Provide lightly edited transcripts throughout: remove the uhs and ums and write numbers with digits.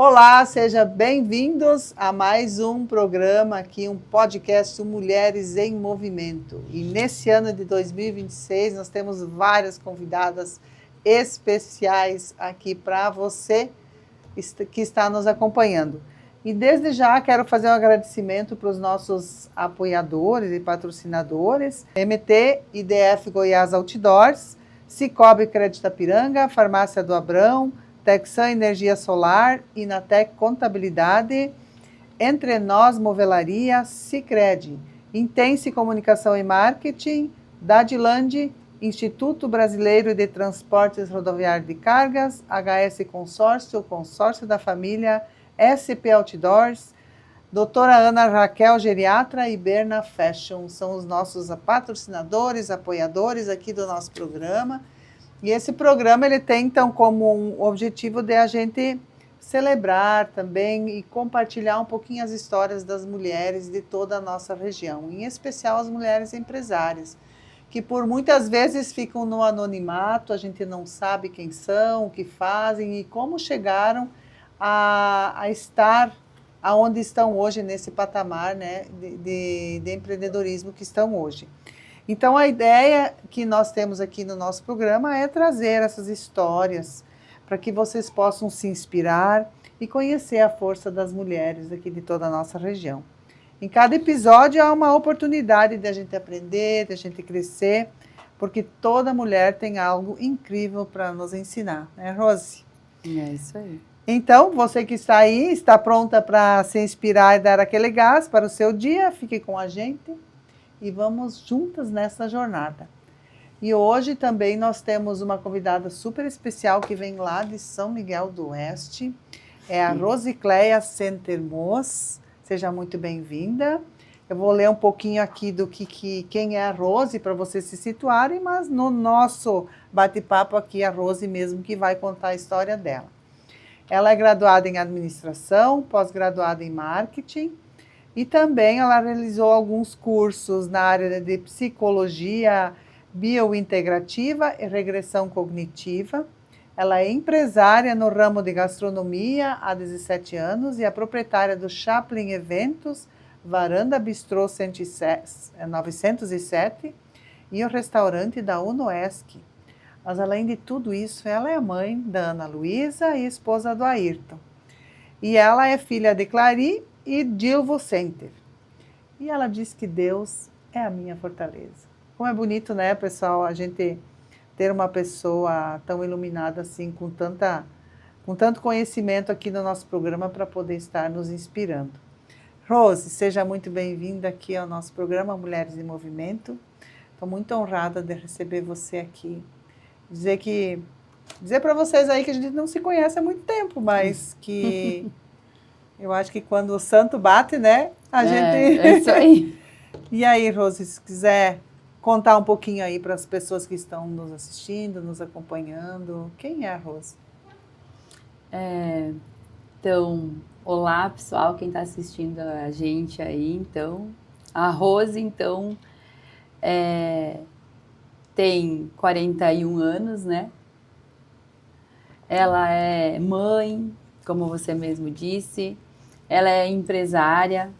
Olá, sejam bem-vindos a mais um programa aqui, um podcast Mulheres em Movimento. E nesse ano de 2026 nós temos várias convidadas especiais aqui para você que está nos acompanhando. E desde já quero fazer um agradecimento para os nossos apoiadores e patrocinadores, MT, IDF Goiás Outdoors, Cicobi Crédito Piranga, Farmácia do Abrão, Texan Energia Solar, Inatec Contabilidade, Entre Nós Movelaria, Sicredi, Intense Comunicação e Marketing, Dadland, Instituto Brasileiro de Transportes Rodoviários de Cargas, HS Consórcio, Consórcio da Família, SP Outdoors, doutora Ana Raquel Geriatra e Berna Fashion, são os nossos patrocinadores, apoiadores aqui do nosso programa. E esse programa ele tem, então, como um objetivo de a gente celebrar também e compartilhar um pouquinho as histórias das mulheres de toda a nossa região, em especial as mulheres empresárias, que por muitas vezes ficam no anonimato, a gente não sabe quem são, o que fazem e como chegaram a estar aonde estão hoje, nesse patamar, né, de empreendedorismo que estão hoje. Então, a ideia que nós temos aqui no nosso programa é trazer essas histórias para que vocês possam se inspirar e conhecer a força das mulheres aqui de toda a nossa região. Em cada episódio há uma oportunidade de a gente aprender, de a gente crescer, porque toda mulher tem algo incrível para nos ensinar, né, Rose? É isso aí. Então, você que está aí, está pronta para se inspirar e dar aquele gás para o seu dia, fique com a gente. E vamos juntas nessa jornada. E hoje também nós temos uma convidada super especial que vem lá de São Miguel do Oeste. É a Rosicléia Centermos. Seja muito bem-vinda. Eu vou ler um pouquinho aqui do quem é a Rose para vocês se situarem, mas no nosso bate-papo aqui é a Rose mesmo que vai contar a história dela. Ela é graduada em administração, pós-graduada em marketing, e também ela realizou alguns cursos na área de psicologia biointegrativa e regressão cognitiva. Ela é empresária no ramo de gastronomia há 17 anos e é proprietária do Chaplin Eventos, Varanda Bistrô 907 e o restaurante da Unoesc. Mas além de tudo isso, ela é mãe da Ana Luísa e esposa do Ayrton. E ela é filha de Clari e Dilvo Center. E ela diz que Deus é a minha fortaleza. Como é bonito, né, pessoal, a gente ter uma pessoa tão iluminada assim, com tanto conhecimento aqui no nosso programa para poder estar nos inspirando. Rose, seja muito bem-vinda aqui ao nosso programa Mulheres em Movimento. Estou muito honrada de receber você aqui. Dizer para vocês aí que a gente não se conhece há muito tempo, mas que eu acho que quando o santo bate, né, a gente... É isso aí. E aí, Rose, se quiser contar um pouquinho aí para as pessoas que estão nos assistindo, nos acompanhando, quem é a Rose? Então, olá, pessoal, quem está assistindo a gente aí, então. A Rose, então, tem 41 anos, né? Ela é mãe, como você mesmo disse. Ela é empresária,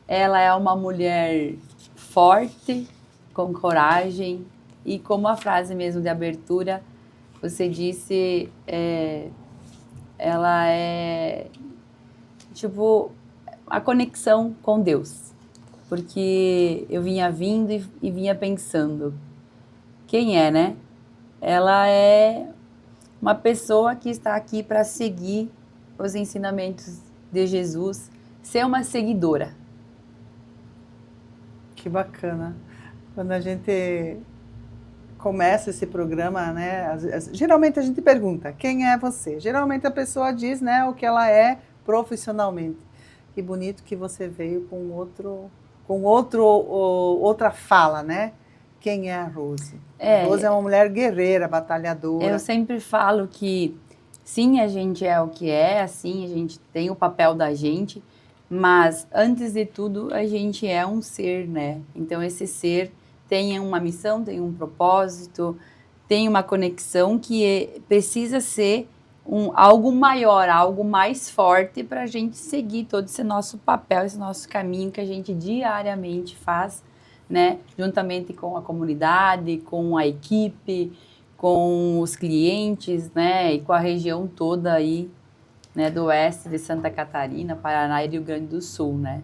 ela é uma mulher forte, com coragem, e como a frase mesmo de abertura, você disse, ela é, tipo, a conexão com Deus. Porque eu vinha vindo e vinha pensando, quem é, né? Ela é uma pessoa que está aqui para seguir os ensinamentos de Jesus, ser uma seguidora. Que bacana. Quando a gente começa esse programa, né, geralmente a gente pergunta, quem é você? Geralmente a pessoa diz, né, o que ela é profissionalmente. Que bonito que você veio com outra fala, né? Quem é a Rose? A Rose é uma mulher guerreira, batalhadora. Eu sempre falo que sim, a gente é o que é, assim, a gente tem o papel da gente, mas antes de tudo a gente é um ser, né? Então esse ser tem uma missão, tem um propósito, tem uma conexão que precisa ser algo maior, algo mais forte para a gente seguir todo esse nosso papel, esse nosso caminho que a gente diariamente faz, né? Juntamente com a comunidade, com a equipe, com os clientes, né? E com a região toda aí, né? Do oeste de Santa Catarina, Paraná e Rio Grande do Sul, né?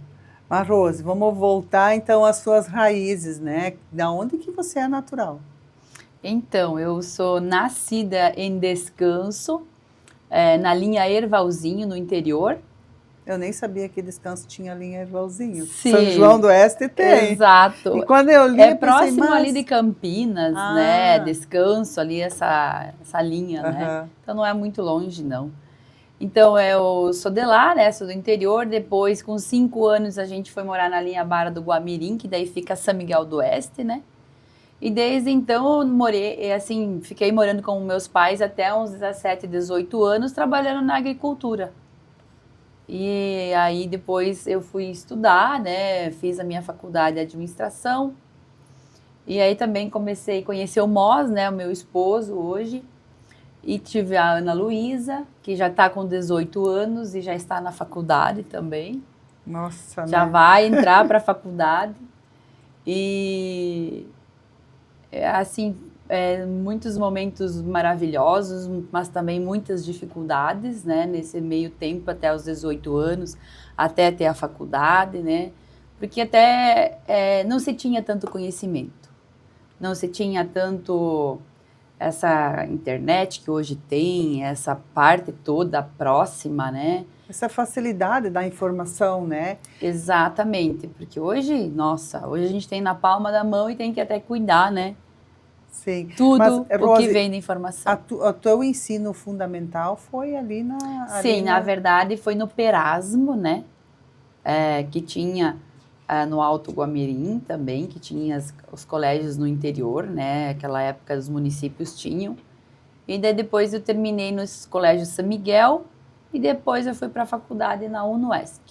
Mas, Rose, vamos voltar então às suas raízes, né? Da onde que você é natural? Então, eu sou nascida em Descanso, na linha Ervalzinho, no interior. Eu nem sabia que Descanso tinha linha Ervalzinho. Sim, São João do Oeste tem. Exato. E quando eu li, É eu pensei, próximo mas... ali de Campinas, né? Descanso ali, essa linha, né? Então não é muito longe, não. Então eu sou de lá, né? Sou do interior. Depois, com 5 anos, a gente foi morar na linha Barra do Guamirim, que daí fica São Miguel do Oeste, né? E desde então eu morei, assim, fiquei morando com meus pais até uns 17, 18 anos, trabalhando na agricultura. E aí depois eu fui estudar, né? Fiz a minha faculdade de administração. E aí também comecei a conhecer o Mós, né? O meu esposo hoje. E tive a Ana Luísa, que já está com 18 anos e já está na faculdade também. Nossa, já né? vai entrar para a faculdade. E assim, muitos momentos maravilhosos, mas também muitas dificuldades, né? Nesse meio tempo, até os 18 anos, até ter a faculdade, né? Porque até não se tinha tanto conhecimento, não se tinha tanto essa internet que hoje tem, essa parte toda próxima, né? Essa facilidade da informação, né? Exatamente, porque hoje, nossa, hoje a gente tem na palma da mão e tem que até cuidar, né? Sim. Tudo Mas, o Rose, que vem de informação. O teu ensino fundamental foi ali na... Sim, na verdade foi no Perasmo, né? Que tinha no Alto Guamirim também, que tinha os colégios no interior, né? Aquela época os municípios tinham. E daí depois eu terminei nos colégios São Miguel e depois eu fui para a faculdade na UNOESC.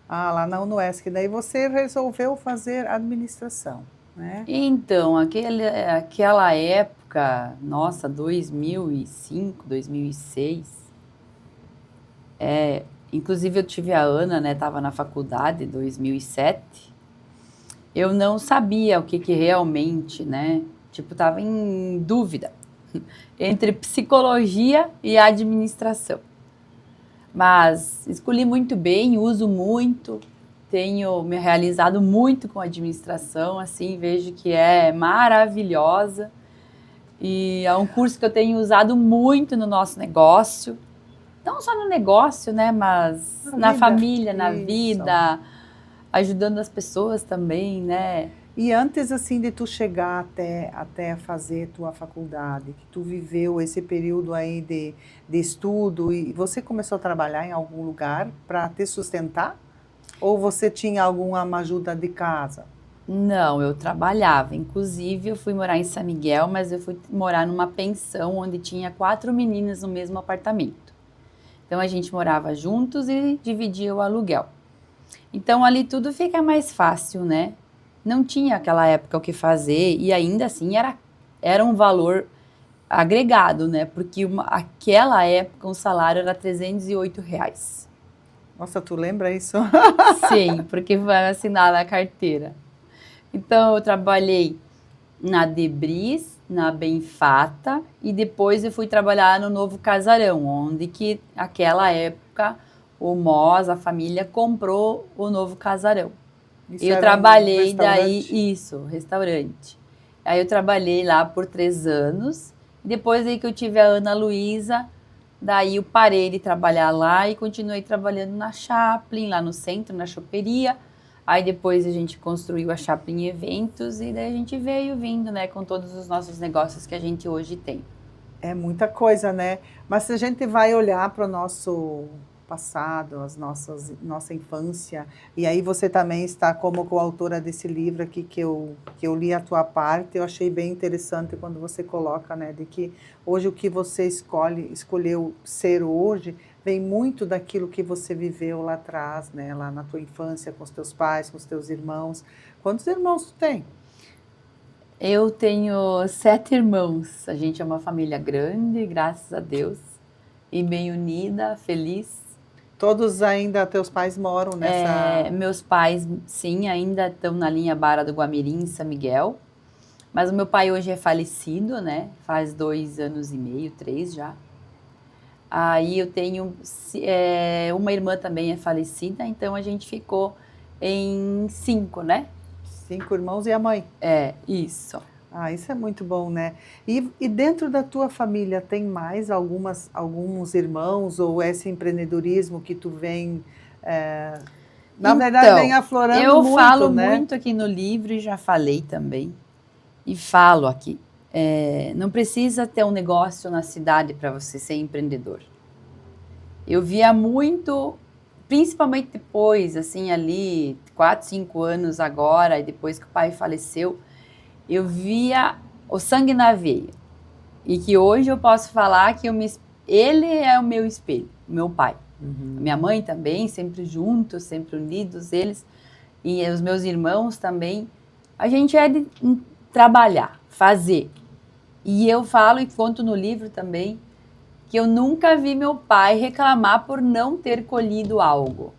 Ah, lá na UNOESC. Daí você resolveu fazer administração, né? Então, aquela época, nossa, 2005, 2006, inclusive eu tive a Ana, né, estava na faculdade em 2007, eu não sabia o que realmente, né, tipo, estava em dúvida entre psicologia e administração. Mas escolhi muito bem, uso muito, tenho me realizado muito com a administração, assim, vejo que é maravilhosa e é um curso que eu tenho usado muito no nosso negócio, não só no negócio, né, mas na família, na vida, ajudando as pessoas também, né. E antes, assim, de tu chegar até fazer tua faculdade, que tu viveu esse período aí de estudo, e você começou a trabalhar em algum lugar para te sustentar? Ou você tinha alguma ajuda de casa? Não, eu trabalhava. Inclusive, eu fui morar em São Miguel, mas eu fui morar numa pensão onde tinha 4 meninas no mesmo apartamento. Então, a gente morava juntos e dividia o aluguel. Então, ali tudo fica mais fácil, né? Não tinha aquela época o que fazer e ainda assim era um valor agregado, né? Porque aquela época o salário era R$308. Nossa, tu lembra isso? Sim, porque foi assinada a carteira. Então eu trabalhei na Debris, na Benfata e depois eu fui trabalhar no Novo Casarão, onde que naquela época o Mós, a família, comprou o Novo Casarão. Eu trabalhei restaurante. Aí eu trabalhei lá por 3 anos. Depois aí que eu tive a Ana Luísa, daí eu parei de trabalhar lá e continuei trabalhando na Chaplin, lá no centro, na choperia. Aí depois a gente construiu a Chaplin Eventos e daí a gente veio vindo, né, com todos os nossos negócios que a gente hoje tem. É muita coisa, né? Mas se a gente vai olhar para o nosso passado, nossa infância, e aí você também está como coautora desse livro aqui que eu li a tua parte, eu achei bem interessante quando você coloca, né, de que hoje o que você escolheu ser hoje, vem muito daquilo que você viveu lá atrás, né, lá na tua infância, com os teus pais, com os teus irmãos. Quantos irmãos tu tem? Eu tenho 7 irmãos, a gente é uma família grande, graças a Deus. e bem unida, feliz. Todos ainda, teus pais moram nessa... Meus pais, sim, ainda estão na linha Barra do Guamirim, em São Miguel. Mas o meu pai hoje é falecido, né? Faz 2 anos e meio, 3 já. Aí eu tenho... uma irmã também é falecida, então a gente ficou em 5, né? 5 irmãos e a mãe. Isso. Ah, isso é muito bom, né? E dentro da tua família tem mais alguns irmãos ou esse empreendedorismo que tu vem, na verdade, vem aflorando muito, eu falo né? muito aqui no livro e já falei também, e falo aqui, não precisa ter um negócio na cidade para você ser empreendedor. Eu via muito, principalmente depois, assim, ali, 4, 5 anos agora, e depois que o pai faleceu, eu via o sangue na veia. E que hoje eu posso falar que ele é o meu espelho, meu pai. Uhum. Minha mãe também, sempre juntos, sempre unidos, eles. E os meus irmãos também. A gente é de trabalhar, fazer. E eu falo e conto no livro também que eu nunca vi meu pai reclamar por não ter colhido algo.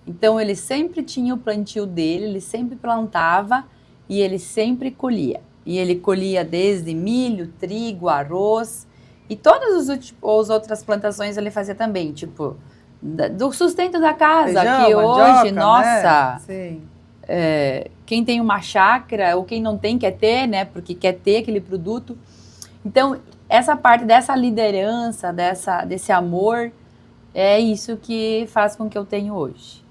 Então ele sempre tinha o plantio dele, ele sempre plantava e ele sempre colhia. E ele colhia desde milho, trigo, arroz e todas as outras plantações ele fazia também, tipo, do sustento da casa, Feijão, que mandioca, hoje, nossa, né? Sim. Quem tem uma chácara ou quem não tem quer ter, né? Porque quer ter aquele produto. Então, essa parte dessa liderança, desse amor, é isso que faz com que eu tenha hoje.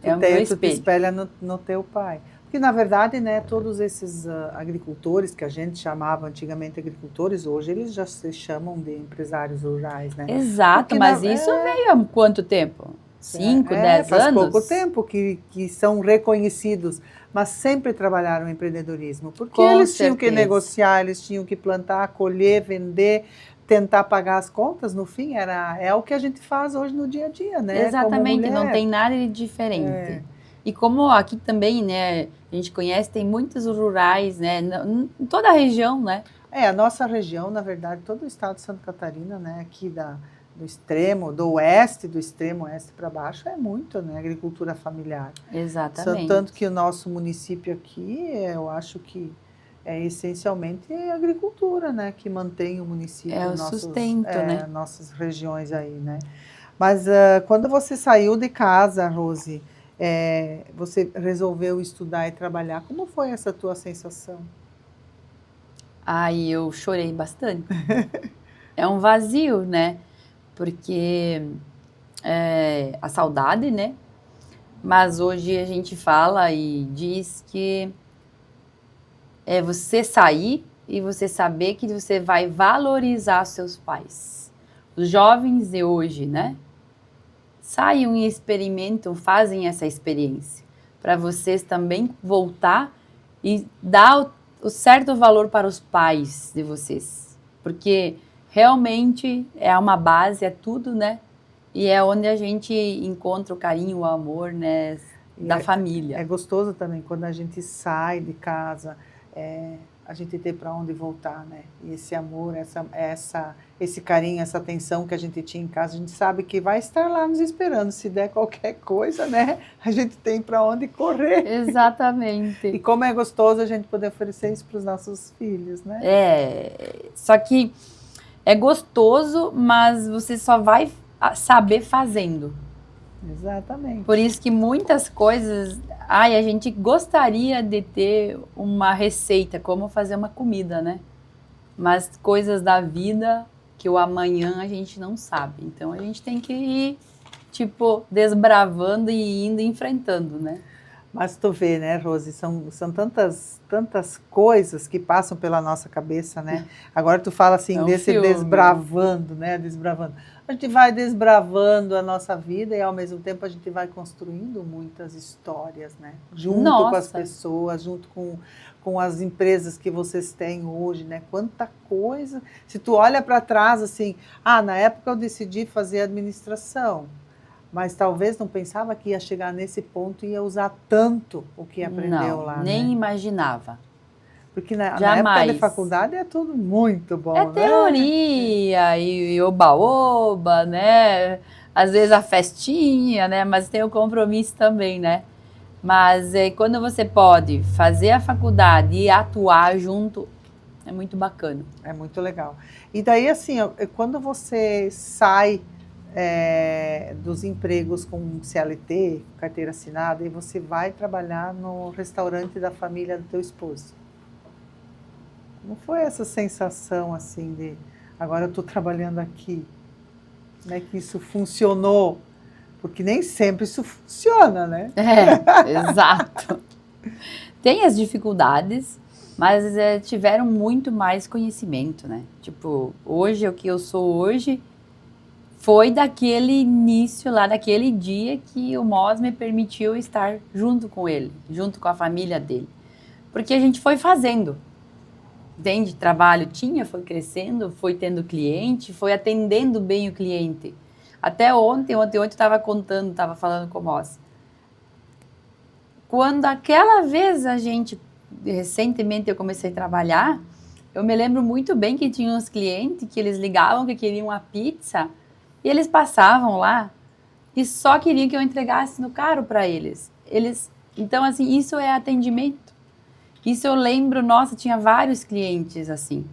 É o meu Tu te espelho. espelha no teu pai. Porque, na verdade, né, todos esses agricultores, que a gente chamava antigamente agricultores, hoje eles já se chamam de empresários rurais, né? Exato, Porque mas isso veio há quanto tempo? 5, 10 faz anos? pouco tempo que são reconhecidos, mas sempre trabalharam em empreendedorismo, porque Com eles tinham que certeza. negociar, eles tinham que plantar, colher, vender, tentar pagar as contas, no fim, é o que a gente faz hoje no dia a dia, né? Exatamente, Como não mulher. tem nada de diferente. E como aqui também, né, a gente conhece, tem muitos rurais, né, em toda a região, né? A nossa região, na verdade, todo o estado de Santa Catarina, né, aqui do extremo oeste para baixo, é muito, né, agricultura familiar. Exatamente. Tanto que o nosso município aqui, eu acho que é essencialmente a agricultura, né, que mantém o município, É o sustento, né? nossas regiões aí, né. Mas quando você saiu de casa, Rose, você resolveu estudar e trabalhar, como foi essa tua sensação? Aí eu chorei bastante. É um vazio, né? Porque a saudade, né? Mas hoje a gente fala e diz que é você sair e você saber que você vai valorizar seus pais. Os jovens de hoje, né? Saiam e experimentam, fazem essa experiência. Para vocês também voltar e dar o certo valor para os pais de vocês. Porque realmente é uma base, é tudo, né? E é onde a gente encontra o carinho, o amor, né? Da família. É gostoso também quando a gente sai de casa, a gente ter para onde voltar, né? E esse amor, esse carinho, essa atenção que a gente tinha em casa, a gente sabe que vai estar lá nos esperando. Se der qualquer coisa, né? A gente tem para onde correr. Exatamente. E como é gostoso a gente poder oferecer isso para os nossos filhos, né? Só que é gostoso, mas você só vai saber fazendo. Exatamente. Por isso que muitas coisas, a gente gostaria de ter uma receita, como fazer uma comida, né? Mas coisas da vida que o amanhã a gente não sabe. Então a gente tem que ir, tipo, desbravando e indo enfrentando, né? Mas tu vê, né, Rose, são tantas coisas que passam pela nossa cabeça, né? Agora tu fala assim, desse filme. Desbravando, né? Desbravando. A gente vai desbravando a nossa vida e ao mesmo tempo a gente vai construindo muitas histórias, né? Junto com as pessoas, junto com as empresas que vocês têm hoje, né? Quanta coisa. Se tu olha para trás assim, na época eu decidi fazer administração. Mas talvez não pensava que ia chegar nesse ponto e ia usar tanto o que aprendeu lá, nem né? imaginava. Porque na época Jamais. da faculdade é tudo muito bom, É né? teoria e oba-oba, né? Às vezes a festinha, né? Mas tem o compromisso também, né? Mas quando você pode fazer a faculdade e atuar junto, é muito bacana. É muito legal. E daí, assim, ó, quando você sai dos empregos com CLT, carteira assinada, e você vai trabalhar no restaurante da família do teu esposo. Como foi essa sensação, assim, de agora eu estou trabalhando aqui? Como é que isso funcionou? Porque nem sempre isso funciona, né? Exato. Tem as dificuldades, mas tiveram muito mais conhecimento, né? Tipo, hoje, o que eu sou hoje foi daquele início lá, daquele dia que o Moz me permitiu estar junto com ele, junto com a família dele. Porque a gente foi fazendo, entende? Trabalho tinha, foi crescendo, foi tendo cliente, foi atendendo bem o cliente. Até ontem eu estava contando, estava falando com o Moz. Quando aquela vez recentemente eu comecei a trabalhar, eu me lembro muito bem que tinha uns clientes que eles ligavam que queriam uma pizza e eles passavam lá e só queriam que eu entregasse no carro para eles. Então, assim, isso é atendimento. Isso eu lembro, nossa, tinha vários clientes assim.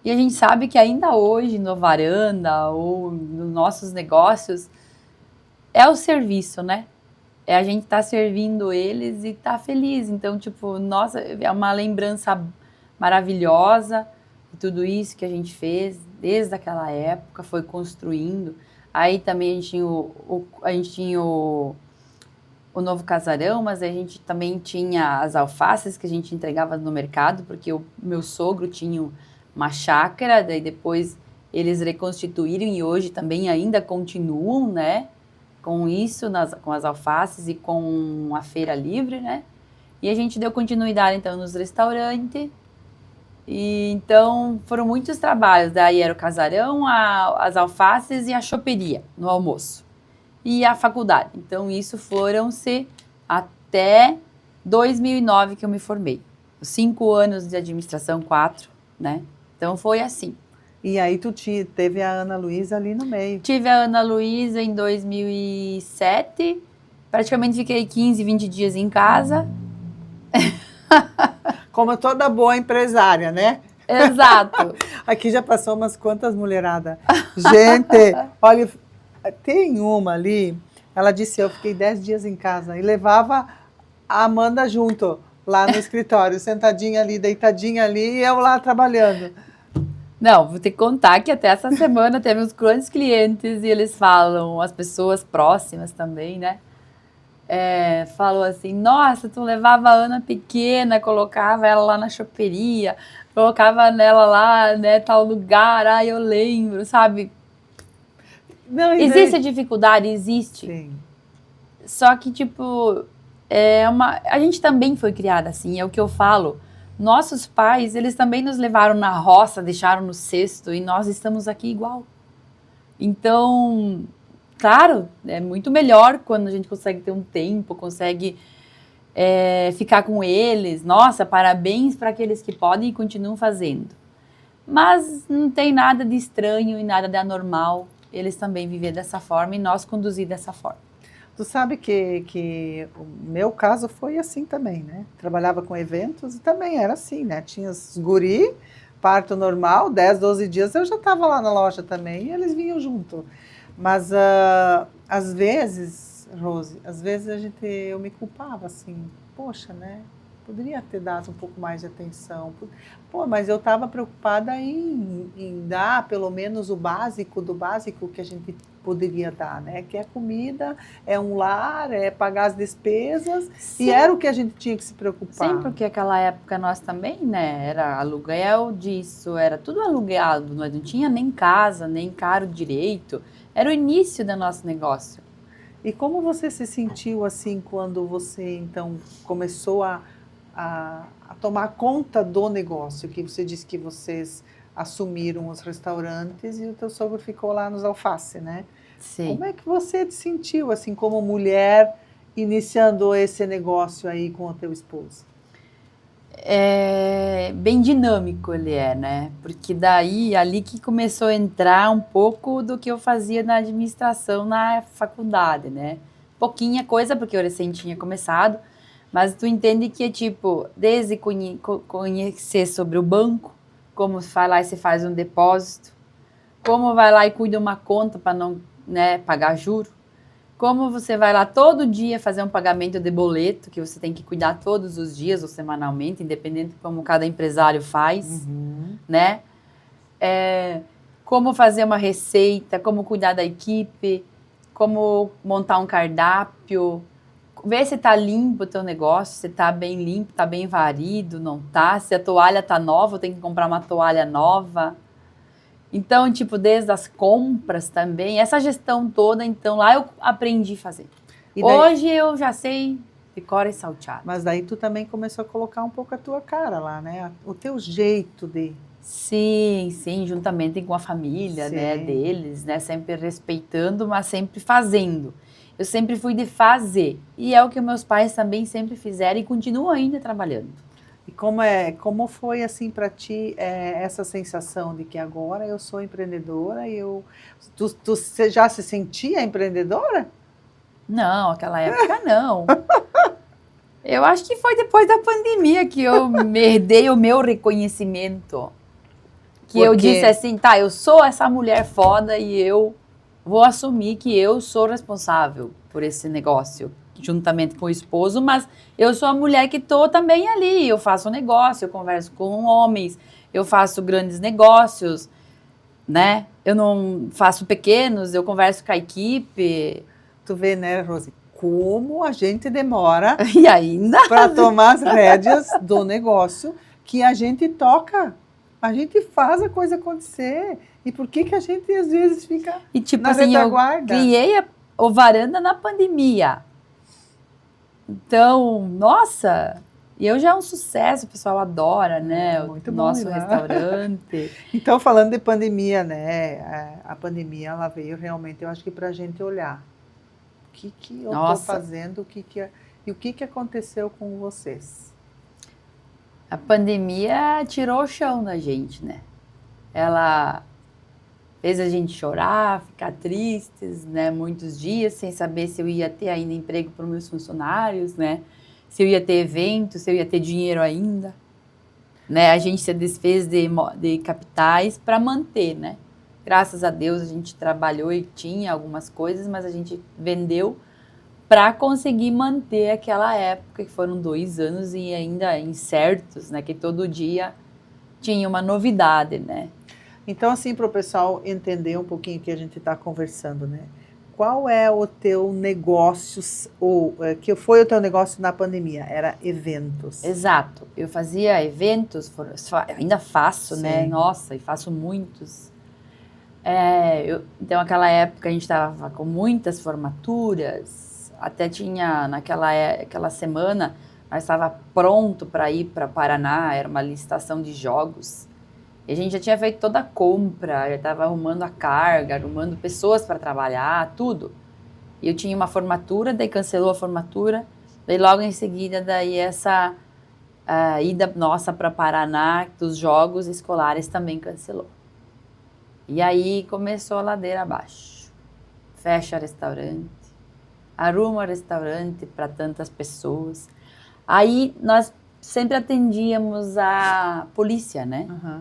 E a gente sabe que ainda hoje, no varanda ou nos nossos negócios, é o serviço, né? É a gente estar servindo eles e estar feliz. Então, tipo, nossa, é uma lembrança maravilhosa de tudo isso que a gente fez desde aquela época, foi construindo. Aí também a gente tinha o novo casarão, mas a gente também tinha as alfaces que a gente entregava no mercado, porque o meu sogro tinha uma chácara, daí depois eles reconstituíram e hoje também ainda continuam, né? Com isso, com as alfaces e com a feira livre, né? E a gente deu continuidade, então, nos restaurantes. E, então, foram muitos trabalhos. Daí era o casarão, as alfaces e a choperia no almoço. E a faculdade. Então, isso foram-se até 2009 que eu me formei. 5 anos de administração, 4, né? Então, foi assim. E aí tu teve a Ana Luísa ali no meio. Tive a Ana Luísa em 2007, praticamente fiquei 15, 20 dias em casa. Como toda boa empresária, né? Exato. Aqui já passou umas quantas mulheradas. Gente, olha, tem uma ali, ela disse, eu fiquei 10 dias em casa e levava a Amanda junto, lá no escritório, sentadinha ali, deitadinha ali, e eu lá trabalhando. Não, vou ter que contar que até essa semana teve uns grandes clientes e eles falam, as pessoas próximas também, né? Falou assim, nossa, tu levava a Ana pequena, colocava ela lá na choperia, colocava nela lá, né, tal lugar, eu lembro, sabe? Não, existe a dificuldade, existe. Sim. Só que, tipo, a gente também foi criada assim, é o que eu falo. Nossos pais, eles também nos levaram na roça, deixaram no cesto e nós estamos aqui igual. Então, claro, é muito melhor quando a gente consegue ter um tempo, consegue ficar com eles. Nossa, parabéns para aqueles que podem e continuam fazendo. Mas não tem nada de estranho e nada de anormal eles também viver dessa forma e nós conduzir dessa forma. Tu sabe que o meu caso foi assim também, né? Trabalhava com eventos e também era assim, né? Tinha os guri, parto normal, 10, 12 dias eu já estava lá na loja também e eles vinham junto. Mas às vezes, Rose, eu me culpava assim, poxa, né? Poderia ter dado um pouco mais de atenção. Pô, mas eu estava preocupada em dar pelo menos o básico do básico que a gente poderia dar, né? Que é comida, é um lar, é pagar as despesas. Sim. E era o que a gente tinha que se preocupar. Sim, porque aquela época nós também, né? Era aluguel disso, era tudo alugado, nós não tinha nem casa, nem carro direito. Era o início do nosso negócio. E como você se sentiu assim quando você então começou a tomar conta do negócio, que você disse que vocês assumiram os restaurantes e o teu sogro ficou lá nos alface, né? Sim. Como é que você te sentiu, assim, como mulher, iniciando esse negócio aí com o teu esposo? bem dinâmico ele né? Porque daí, ali que começou a entrar um pouco do que eu fazia na administração na faculdade, né? Pouquinha coisa, porque eu recém tinha começado, mas tu entende que é tipo, desde conhecer sobre o banco, como vai lá e você faz um depósito, como vai lá e cuida uma conta para não, né, pagar juro, como você vai lá todo dia fazer um pagamento de boleto, que você tem que cuidar todos os dias ou semanalmente, independente de como cada empresário faz, né? Como fazer uma receita, como cuidar da equipe, como montar um cardápio, ver se tá limpo o teu negócio, se tá bem limpo, tá bem varido, não tá, se a toalha tá nova, eu tenho que comprar uma toalha nova. Então, tipo, desde as compras também, essa gestão toda, então, lá eu aprendi a fazer. Daí, hoje eu já sei de cor e salteado. Mas daí tu também começou a colocar um pouco a tua cara lá, né? O teu jeito de... Sim, juntamente com a família, né, deles, né, sempre respeitando, mas sempre fazendo. Eu sempre fui de fazer. E é o que meus pais também sempre fizeram e continuam ainda trabalhando. E como foi assim para ti essa sensação de que agora eu sou empreendedora e você já se sentia empreendedora? Não, aquela época não. Eu acho que foi depois da pandemia que eu herdei o meu reconhecimento. Que eu disse assim, tá, eu sou essa mulher foda e eu vou assumir que eu sou responsável por esse negócio, juntamente com o esposo, mas eu sou a mulher que estou também ali, eu faço negócio, eu converso com homens, eu faço grandes negócios, né? Eu não faço pequenos, eu converso com a equipe. Tu vê, né, Rose, como a gente demora e ainda para tomar as rédeas do negócio que a gente toca. A gente faz a coisa acontecer. E por que a gente, às vezes, fica na retaguarda? Eu criei o Varanda na pandemia. Então, nossa, eu já é um sucesso, o pessoal adora, né? Muito o bom, nosso restaurante. Então, falando de pandemia, né? A pandemia, ela veio realmente, eu acho que para a gente olhar. O que eu estou fazendo, e o que aconteceu com vocês? A pandemia tirou o chão da gente, né? Ela fez a gente chorar, ficar tristes, né? Muitos dias, sem saber se eu ia ter ainda emprego para os meus funcionários, né? Se eu ia ter evento, se eu ia ter dinheiro ainda. Né? A gente se desfez de capitais para manter, né? Graças a Deus a gente trabalhou e tinha algumas coisas, mas a gente vendeu para conseguir manter aquela época, que foram 2 anos e ainda incertos, né? Que todo dia tinha uma novidade, né? Então, assim, para o pessoal entender um pouquinho o que a gente está conversando, né? Qual é o teu negócio, que foi o teu negócio na pandemia? Era eventos. Exato. Eu fazia eventos, ainda faço, né? Nossa, e faço muitos. Então, naquela época, a gente estava com muitas formaturas. Até tinha, aquela semana, nós estava pronto para ir para Paraná, era uma licitação de jogos. E a gente já tinha feito toda a compra, já estava arrumando a carga, arrumando pessoas para trabalhar, tudo. E eu tinha uma formatura, daí cancelou a formatura, daí logo em seguida, daí essa ida nossa para Paraná, dos jogos escolares, também cancelou. E aí começou a ladeira abaixo. Fecha restaurante, arruma restaurante para tantas pessoas. Aí nós sempre atendíamos a polícia, né? Uhum.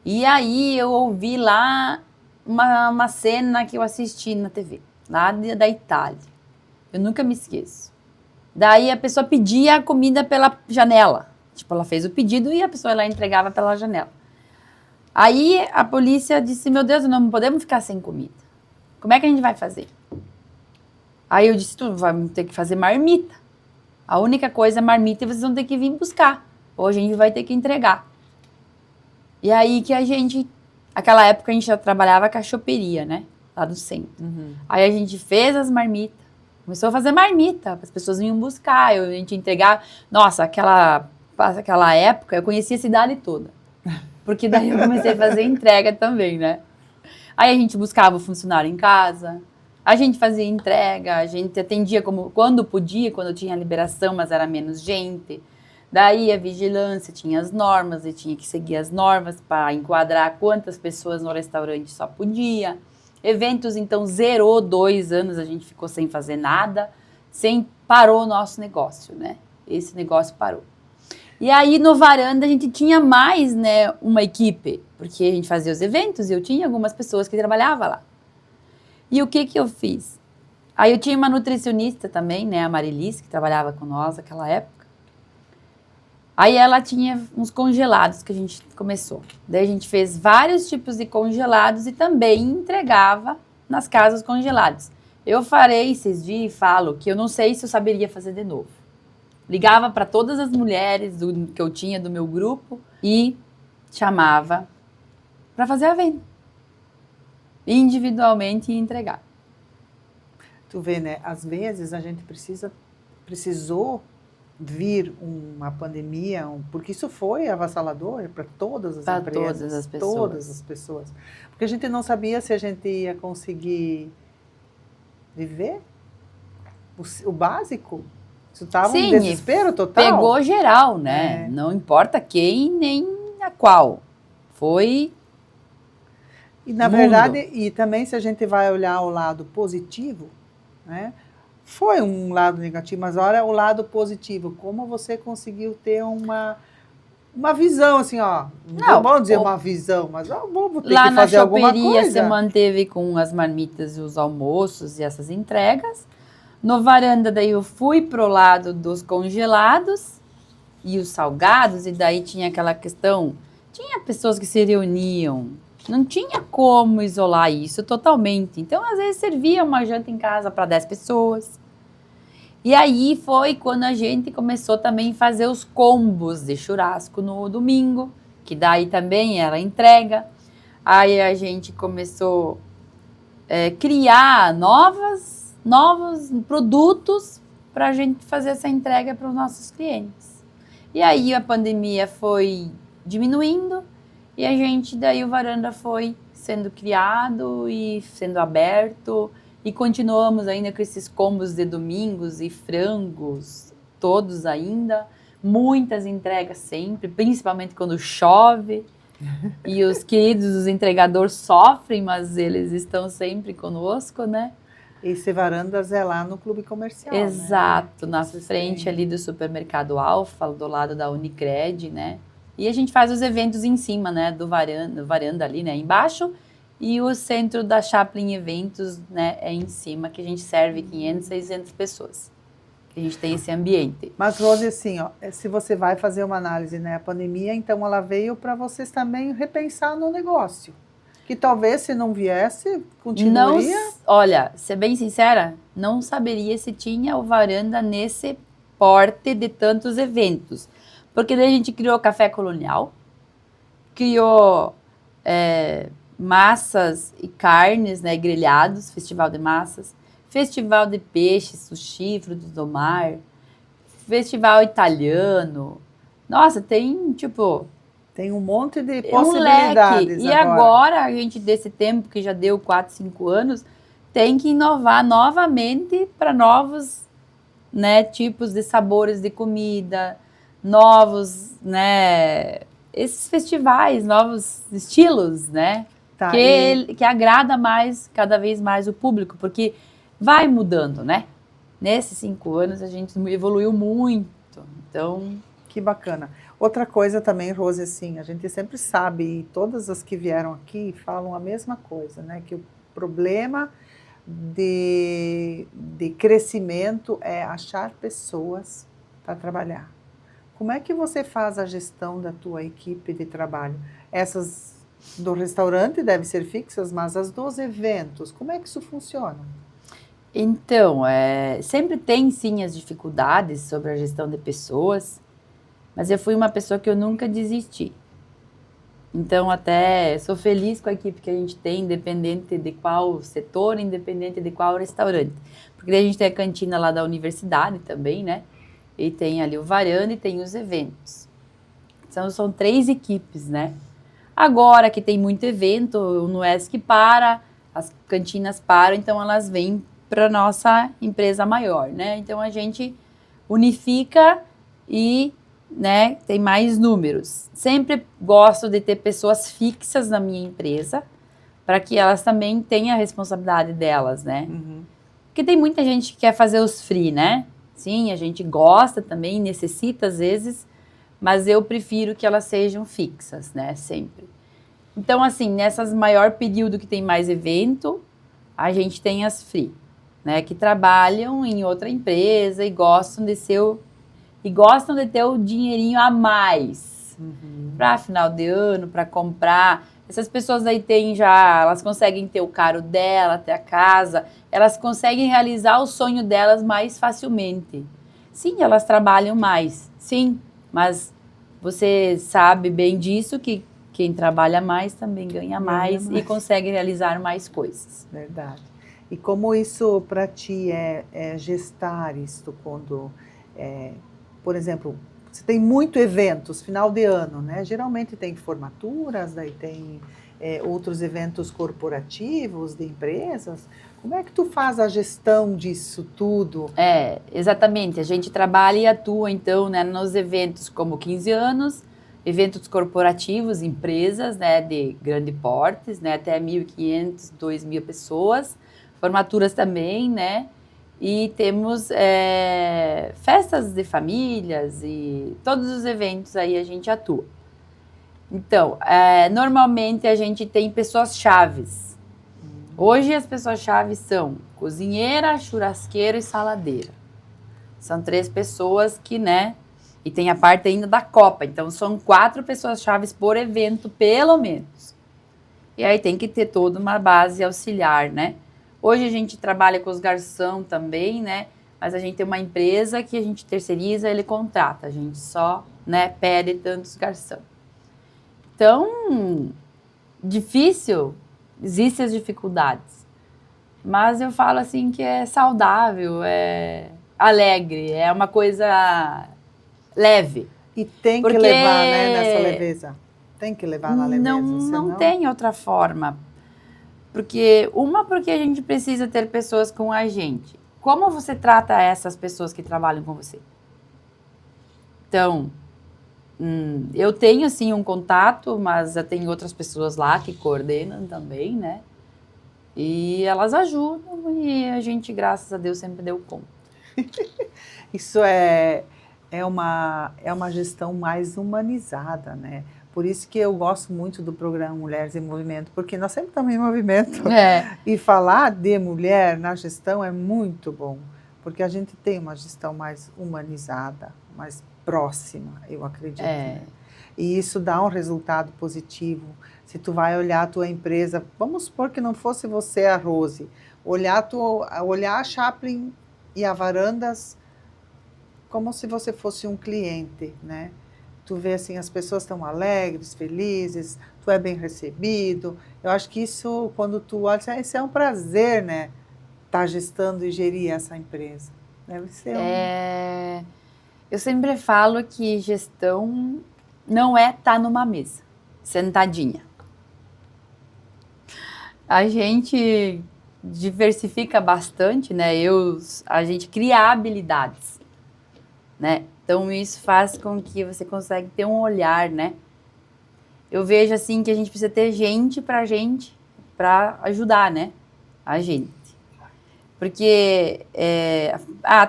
E aí eu ouvi lá uma cena que eu assisti na TV, lá da Itália. Eu nunca me esqueço. Daí a pessoa pedia a comida pela janela. Tipo, ela fez o pedido e a pessoa lá entregava pela janela. Aí a polícia disse, meu Deus, não podemos ficar sem comida. Como é que a gente vai fazer? Aí eu disse, tu vai ter que fazer marmita. A única coisa é marmita e vocês vão ter que vir buscar. Ou a gente vai ter que entregar. E aí que aquela época a gente já trabalhava com a choperia, né? Lá do centro. Uhum. Aí a gente fez as marmitas. Começou a fazer marmita, as pessoas vinham buscar, a gente entregava. Nossa, aquela época eu conhecia a cidade toda. Porque daí eu comecei a fazer entrega também, né? Aí a gente buscava o funcionário em casa, a gente fazia entrega, a gente atendia quando podia, quando tinha liberação, mas era menos gente. Daí a vigilância tinha as normas, e tinha que seguir as normas para enquadrar quantas pessoas no restaurante só podia. Eventos, então, zerou 2 anos, a gente ficou sem fazer nada, parou o nosso negócio, né? Esse negócio parou. E aí, no Varanda, a gente tinha mais, né, uma equipe, porque a gente fazia os eventos e eu tinha algumas pessoas que trabalhavam lá. E o que eu fiz? Aí eu tinha uma nutricionista também, né, a Marilis, que trabalhava com nós naquela época. Aí ela tinha uns congelados que a gente começou. Daí a gente fez vários tipos de congelados e também entregava nas casas congelados. Eu farei esses dias e falo que eu não sei se eu saberia fazer de novo. Ligava para todas as mulheres que eu tinha do meu grupo e chamava para fazer a venda. Individualmente e entregar. Tu vê, né? Às vezes a gente precisou vir uma pandemia, porque isso foi avassalador para todas as empresas, todas as pessoas. Todas as pessoas. Porque a gente não sabia se a gente ia conseguir viver o básico. Isso estava um desespero total. Pegou geral, né? Não importa quem nem a qual. Foi. E na verdade, e também se a gente vai olhar o lado positivo, né? Foi um lado negativo, mas olha o lado positivo. Como você conseguiu ter uma visão, assim, ó. Não vamos dizer uma visão, mas vamos ter que fazer alguma coisa. Lá na choperia você manteve com as marmitas e os almoços e essas entregas. No Varanda, daí eu fui pro lado dos congelados e os salgados, e daí tinha aquela questão, tinha pessoas que se reuniam, não tinha como isolar isso totalmente. Então, às vezes, servia uma janta em casa para 10 pessoas. E aí foi quando a gente começou também a fazer os combos de churrasco no domingo, que daí também era entrega. Aí a gente começou a criar novos produtos para a gente fazer essa entrega para os nossos clientes. E aí a pandemia foi diminuindo e a gente, daí o Varanda foi sendo criado e sendo aberto e continuamos ainda com esses combos de domingos e frangos, todos ainda, muitas entregas sempre, principalmente quando chove. E os queridos, os entregadores sofrem, mas eles estão sempre conosco, né? Esse Varandas é lá no Clube Comercial, exato, né? Na frente ali do supermercado Alfa, do lado da Unicred, né? E a gente faz os eventos em cima, né? Do varanda ali, né? Embaixo. E o centro da Chaplin Eventos, né? É em cima, que a gente serve 500, 600 pessoas. A gente tem esse ambiente. Mas, Rose, assim, ó, se você vai fazer uma análise, né? A pandemia, então, ela veio para vocês também repensar no negócio. Que talvez, se não viesse, continuaria... Olha, ser bem sincera, não saberia se tinha o Varanda nesse porte de tantos eventos. Porque daí a gente criou Café Colonial, criou massas e carnes, né, grelhados, festival de massas, festival de peixes, sushi, frutos do mar, festival italiano. Nossa, tem, tipo... Tem um monte de possibilidades. E agora, a gente, desse tempo, que já deu 4, 5 anos, tem que inovar novamente para novos, né, tipos de sabores de comida, novos, né, esses festivais, novos estilos, né, tá, que agrada mais, cada vez mais o público, porque vai mudando, né? Nesses 5 anos a gente evoluiu muito, então... Que bacana. Outra coisa também, Rose, assim, a gente sempre sabe, e todas as que vieram aqui falam a mesma coisa, né? Que o problema de crescimento é achar pessoas para trabalhar. Como é que você faz a gestão da tua equipe de trabalho? Essas do restaurante devem ser fixas, mas as dos eventos, como é que isso funciona? Então, sempre tem sim as dificuldades sobre a gestão de pessoas, mas eu fui uma pessoa que eu nunca desisti. Então, até sou feliz com a equipe que a gente tem, independente de qual setor, independente de qual restaurante. Porque a gente tem a cantina lá da universidade também, né? E tem ali o Varanda e tem os eventos. Então, são 3 equipes, né? Agora que tem muito evento, o Nuesc para, as cantinas param, então elas vêm para a nossa empresa maior, né? Então, a gente unifica e né, tem mais números. Sempre gosto de ter pessoas fixas na minha empresa, para que elas também tenham a responsabilidade delas, né? Porque tem muita gente que quer fazer os free, né? Sim, a gente gosta também, necessita às vezes, mas eu prefiro que elas sejam fixas, né? Sempre. Então, assim, nessas maior período que tem mais evento, a gente tem as free, né? Que trabalham em outra empresa e gostam de ter o dinheirinho a mais para final de ano, para comprar. Essas pessoas aí elas conseguem ter o carro dela, ter a casa, elas conseguem realizar o sonho delas mais facilmente. Sim, elas trabalham mais, sim, mas você sabe bem disso que quem trabalha mais também ganha mais e consegue realizar mais coisas. Verdade. E como isso para ti é gestar isto quando, por exemplo, você tem muito eventos, final de ano, né? Geralmente tem formaturas, daí tem outros eventos corporativos de empresas. Como é que tu faz a gestão disso tudo? Exatamente. A gente trabalha e atua, então, né, nos eventos como 15 anos, eventos corporativos, empresas, né, de grande portes, né, até 1.500, 2.000 pessoas, formaturas também, né, e temos festas de famílias e todos os eventos aí a gente atua. Então, normalmente a gente tem pessoas chaves. Hoje as pessoas chaves são cozinheira, churrasqueiro e saladeira. São 3 pessoas que, né, e tem a parte ainda da copa. Então, são 4 pessoas chaves por evento, pelo menos. E aí tem que ter toda uma base auxiliar, né? Hoje a gente trabalha com os garçom também, né? Mas a gente tem uma empresa que a gente terceiriza, ele contrata. A gente só, né, pede tantos garçom. Então, difícil, existem as dificuldades. Mas eu falo assim que é saudável, é alegre, é uma coisa leve. E tem que levar, né, nessa leveza. Tem que levar na leveza. Não tem outra forma. Porque a gente precisa ter pessoas com a gente. Como você trata essas pessoas que trabalham com você? Então, eu tenho, sim, um contato, mas eu tenho outras pessoas lá que coordenam também, né? E elas ajudam e a gente, graças a Deus, sempre deu conta. Isso é uma gestão mais humanizada, né? Por isso que eu gosto muito do programa Mulheres em Movimento, porque nós sempre estamos em movimento. E falar de mulher na gestão é muito bom, porque a gente tem uma gestão mais humanizada, mais próxima, eu acredito. Né? E isso dá um resultado positivo. Se tu vai olhar a tua empresa, vamos supor que não fosse você, a Rose, olhar a Chaplin e a Varandas como se você fosse um cliente, né? Tu vê assim, as pessoas estão alegres, felizes, tu é bem recebido. Eu acho que isso, quando tu olha, isso é um prazer, né? Tá gestando e gerir essa empresa. Deve ser Eu sempre falo que gestão não é estar numa mesa, sentadinha. A gente diversifica bastante, né? A gente cria habilidades, né? Então, isso faz com que você consiga ter um olhar, né? Eu vejo, assim, que a gente precisa ter gente para ajudar, né? A gente. Porque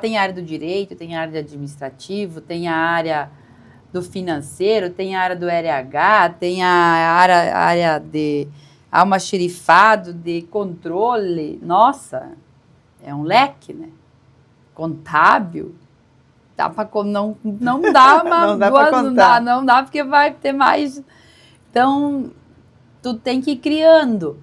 tem a área do direito, tem a área do administrativo, tem a área do financeiro, tem a área do RH, tem a área de almoxarifado, de controle. Nossa, é um leque, né? Contábil. Dá pra, não dá uma não dá para contar. Não dá porque vai ter mais. Então, tu tem que ir criando.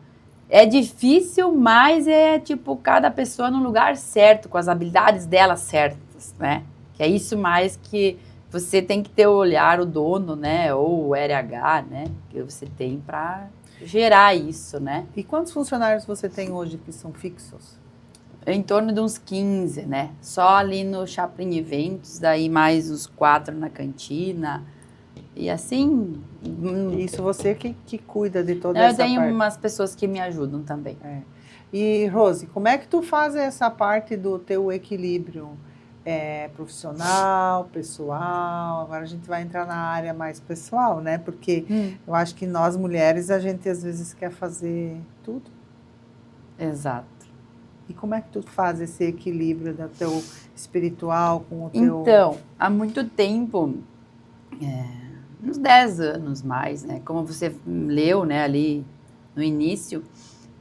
É difícil, mas é tipo cada pessoa no lugar certo, com as habilidades dela certas, né? Que é isso mais que você tem que ter o olhar, o dono, né? Ou o RH, né? Que você tem para gerar isso, né? E quantos funcionários você tem hoje que são fixos? Em torno de uns 15, né? Só ali no Chaplin Eventos, daí mais uns 4 na cantina. E assim... Isso você que cuida de toda essa parte. Eu tenho umas pessoas que me ajudam também. E, Rose, como é que tu faz essa parte do teu equilíbrio profissional, pessoal. Agora a gente vai entrar na área mais pessoal, né? Porque eu acho que nós mulheres, a gente às vezes quer fazer tudo. Exato. E como é que tu faz esse equilíbrio do teu espiritual com o teu... Então, há muito tempo, uns 10 anos mais, né? Como você leu, né, ali no início,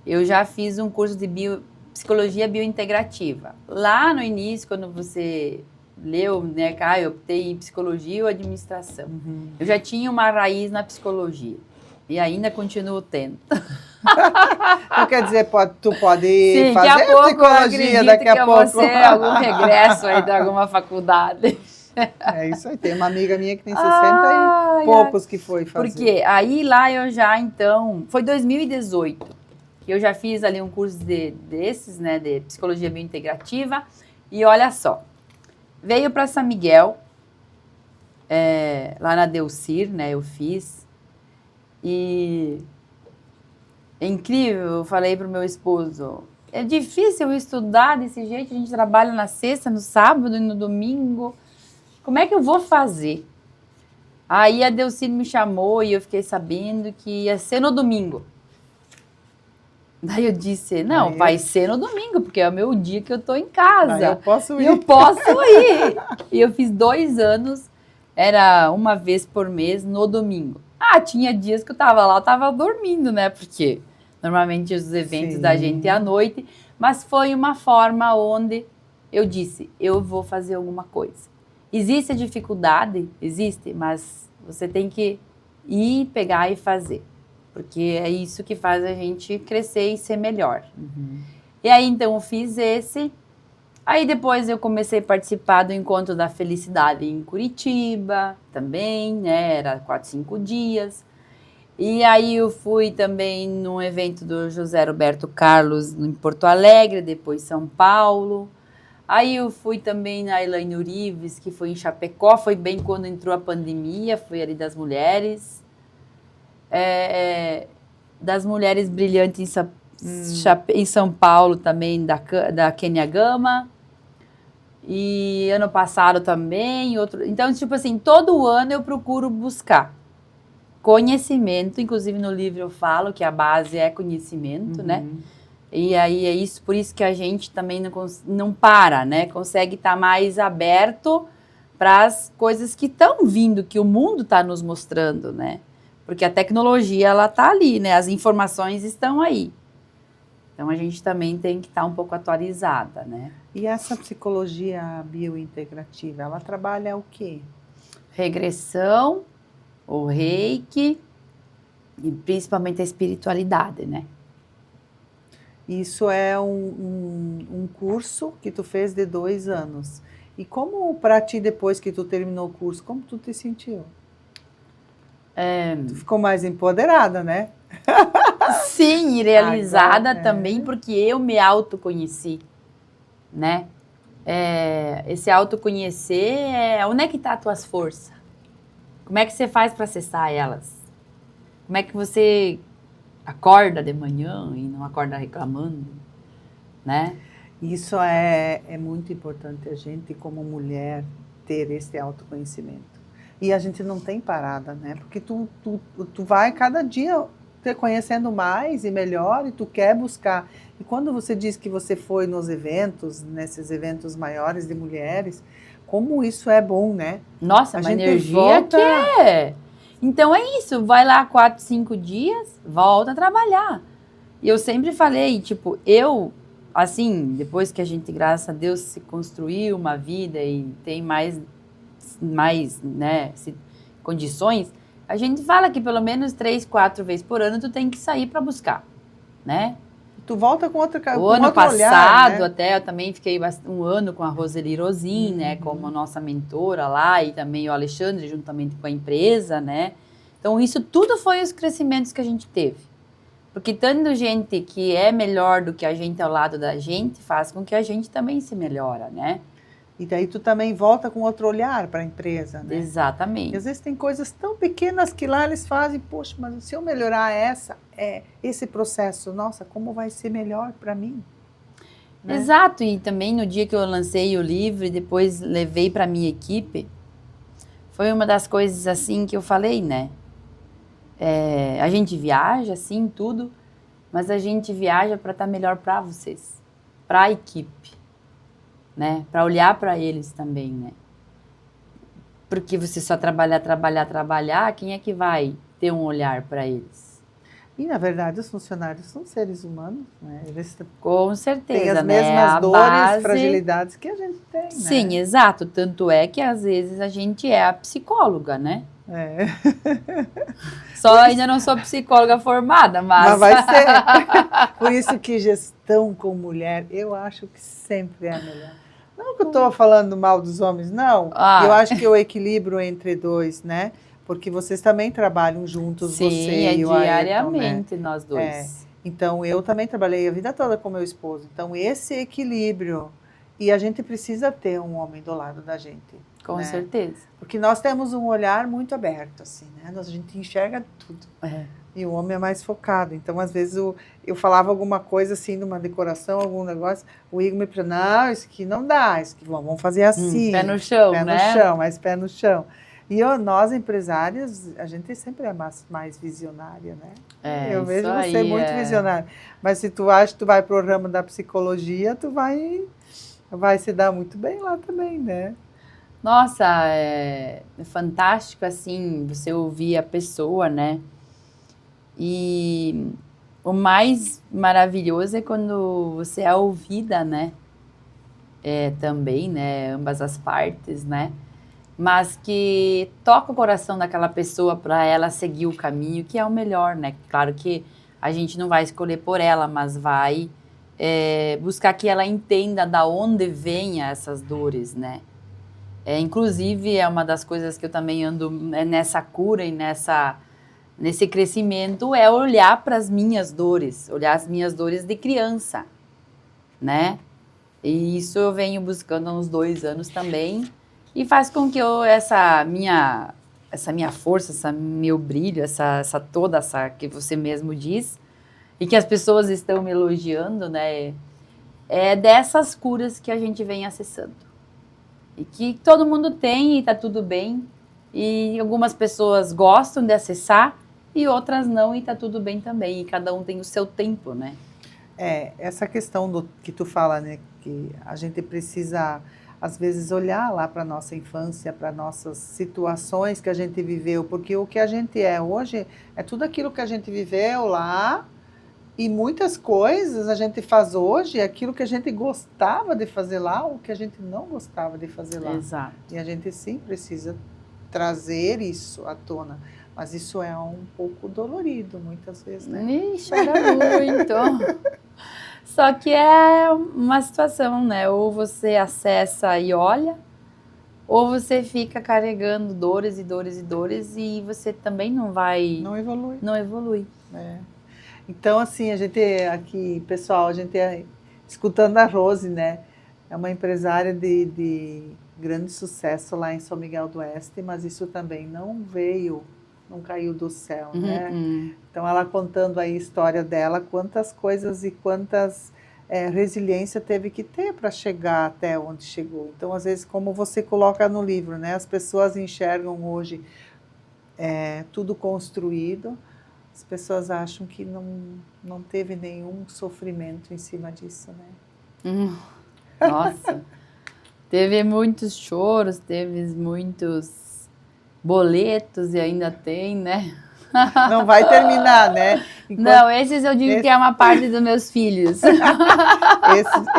eu já fiz um curso de psicologia biointegrativa. Lá no início, quando você leu, né, eu optei em psicologia ou administração. Eu já tinha uma raiz na psicologia e ainda continuo tendo. Então, quer dizer, tu pode Sim, fazer daqui a pouco psicologia daqui a pouco. Eu vou ser algum regresso aí de alguma faculdade. É isso aí. Tem uma amiga minha que tem 60 e poucos que foi fazer. Porque aí lá eu já, então, foi 2018, que eu já fiz ali um curso desses, né, de psicologia biointegrativa. E olha só, veio para São Miguel, lá na Delcir, né, eu fiz. E é incrível, eu falei pro meu esposo, é difícil estudar desse jeito, a gente trabalha na sexta, no sábado e no domingo, como é que eu vou fazer? Aí a Delcine me chamou e eu fiquei sabendo que ia ser no domingo. Daí eu disse, não, vai ser no domingo, porque é o meu dia que eu tô em casa. Daí eu posso ir. Eu posso ir. E eu fiz 2 anos, era uma vez por mês no domingo. Tinha dias que eu tava lá, eu tava dormindo, né? Porque normalmente os eventos da gente é à noite. Mas foi uma forma onde eu disse, eu vou fazer alguma coisa. Existe a dificuldade? Existe, mas você tem que ir, pegar e fazer. Porque é isso que faz a gente crescer e ser melhor. E aí, então, eu fiz esse. Aí, depois, eu comecei a participar do Encontro da Felicidade em Curitiba, também, né? Era 4, 5 dias. E aí, eu fui também num evento do José Roberto Carlos em Porto Alegre, depois São Paulo. Aí, eu fui também na Elaine Urives, que foi em Chapecó. Foi bem quando entrou a pandemia, foi ali das mulheres. Das mulheres brilhantes em São Paulo também, da Kenia Gama. E ano passado também. Então, tipo assim, todo ano eu procuro buscar conhecimento. Inclusive no livro eu falo que a base é conhecimento, né? E aí é isso, por isso que a gente também não para, né? Consegue estar mais aberto para as coisas que estão vindo, que o mundo está nos mostrando, né? Porque a tecnologia, ela está ali, né? As informações estão aí. Então, a gente também tem que estar um pouco atualizada, né? E essa psicologia biointegrativa, ela trabalha o quê? Regressão, o reiki e principalmente a espiritualidade, né? Isso é um curso que tu fez de 2 anos. E como para ti, depois que tu terminou o curso, como tu te sentiu? Tu ficou mais empoderada, né? Sim, e realizada também, porque eu me autoconheci, né? Esse autoconhecer, onde é que tá as tuas forças? Como é que você faz para acessar elas? Como é que você acorda de manhã e não acorda reclamando, né? Isso é muito importante, a gente como mulher ter esse autoconhecimento. E a gente não tem parada, né? Porque tu vai cada dia te conhecendo mais e melhor e tu quer buscar. E quando você diz que você foi nos eventos, nesses eventos maiores de mulheres, como isso é bom, né? Nossa, uma energia que é... Então é isso, vai lá 4, 5 dias, volta a trabalhar. E eu sempre falei, tipo, assim, depois que a gente, graças a Deus, se construiu uma vida e tem mais né, condições, a gente fala que pelo menos 3, 4 vezes por ano tu tem que sair para buscar, né? Tu volta com outro olhar. O ano passado, né? Até eu também fiquei 1 ano com a Roseli Rosin, né, como nossa mentora lá, e também o Alexandre, juntamente com a empresa, né? Então, isso tudo foi os crescimentos que a gente teve. Porque tendo gente que é melhor do que a gente ao lado da gente, faz com que a gente também se melhora, né? E daí tu também volta com outro olhar para a empresa, né? Exatamente. E às vezes tem coisas tão pequenas que lá eles fazem, poxa, mas se eu melhorar esse processo, nossa, como vai ser melhor para mim? né? Exato, e também no dia que eu lancei o livro e depois levei para minha equipe, foi uma das coisas assim que eu falei, né? A gente viaja, sim, tudo, mas a gente viaja para estar melhor para vocês, para a equipe, né? Para olhar para eles também, né? Porque você só trabalhar, quem é que vai ter um olhar para eles? E, na verdade, os funcionários são seres humanos, né? Eles Com têm certeza, as né? mesmas A dores, base. fragilidades que a gente tem, Sim, né? exato. Tanto é que às vezes a gente é a psicóloga, né? É. Só ainda não sou psicóloga formada, Mas mas. vai ser. Por isso que gestão com mulher, eu acho que sempre é a melhor. Não que eu estou falando mal dos homens, não. Eu Ah, acho que o equilíbrio entre dois, né? Porque vocês também trabalham juntos, sim, você é e o Ayrton, né? diariamente nós dois. Então, eu também trabalhei a vida toda com meu esposo. Então, esse equilíbrio. E a gente precisa ter um homem do lado da gente. Com né? certeza. Porque nós temos um olhar muito aberto, assim, né? A gente enxerga tudo. É. E o homem é mais focado. Então, às vezes, eu falava alguma coisa assim, numa decoração, algum negócio, o Igor me falou, não, isso aqui não dá, isso aqui vamos fazer assim. Pé no chão, pé né? no chão, mais pé no chão. E nós, empresárias, a gente sempre é mais visionária, né? Eu vejo você aí, muito visionária. Mas se tu acha que tu vai pro ramo da psicologia, tu vai se dar muito bem lá também, né? Nossa, é fantástico, assim, você ouvir a pessoa, né? E o mais maravilhoso é quando você é ouvida, né? Também, né? Ambas as partes, né? Mas que toca o coração daquela pessoa para ela seguir o caminho, que é o melhor, né? Claro que a gente não vai escolher por ela, mas vai buscar que ela entenda da onde vêm essas dores, né? Inclusive, é uma das coisas que eu também ando nessa cura e nesse crescimento, é olhar para as minhas dores, olhar as minhas dores de criança, né? E isso eu venho buscando há uns 2 anos também, e faz com que essa minha força, esse meu brilho, toda essa que você mesmo diz, e que as pessoas estão me elogiando, né? É dessas curas que a gente vem acessando. E que todo mundo tem e tá tudo bem. E algumas pessoas gostam de acessar e outras não, e tá tudo bem também. E cada um tem o seu tempo, né? Essa questão do que tu fala, né? Que a gente precisa, às vezes, olhar lá para a nossa infância, para nossas situações que a gente viveu, porque o que a gente é hoje é tudo aquilo que a gente viveu lá, e muitas coisas a gente faz hoje, aquilo que a gente gostava de fazer lá, ou que a gente não gostava de fazer lá. Exato. E a gente sim precisa trazer isso à tona. Mas isso é um pouco dolorido, muitas vezes, né? Ixi, era muito. Só que é uma situação, né? Ou você acessa e olha, ou você fica carregando dores e dores e dores, e você também não vai... Não evolui. Não evolui. Então, assim, a gente aqui, pessoal, a gente escutando a Rose, né? É uma empresária de grande sucesso lá em São Miguel do Oeste, mas isso também não caiu do céu, né? Então, ela contando aí a história dela, quantas coisas e quantas resiliência teve que ter para chegar até onde chegou. Então, às vezes, como você coloca no livro, né? As pessoas enxergam hoje tudo construído, as pessoas acham que não teve nenhum sofrimento em cima disso, né? Nossa, teve muitos choros, teve muitos boletos e ainda tem, né? Não vai terminar, né? Não, esses eu digo que é uma parte dos meus filhos.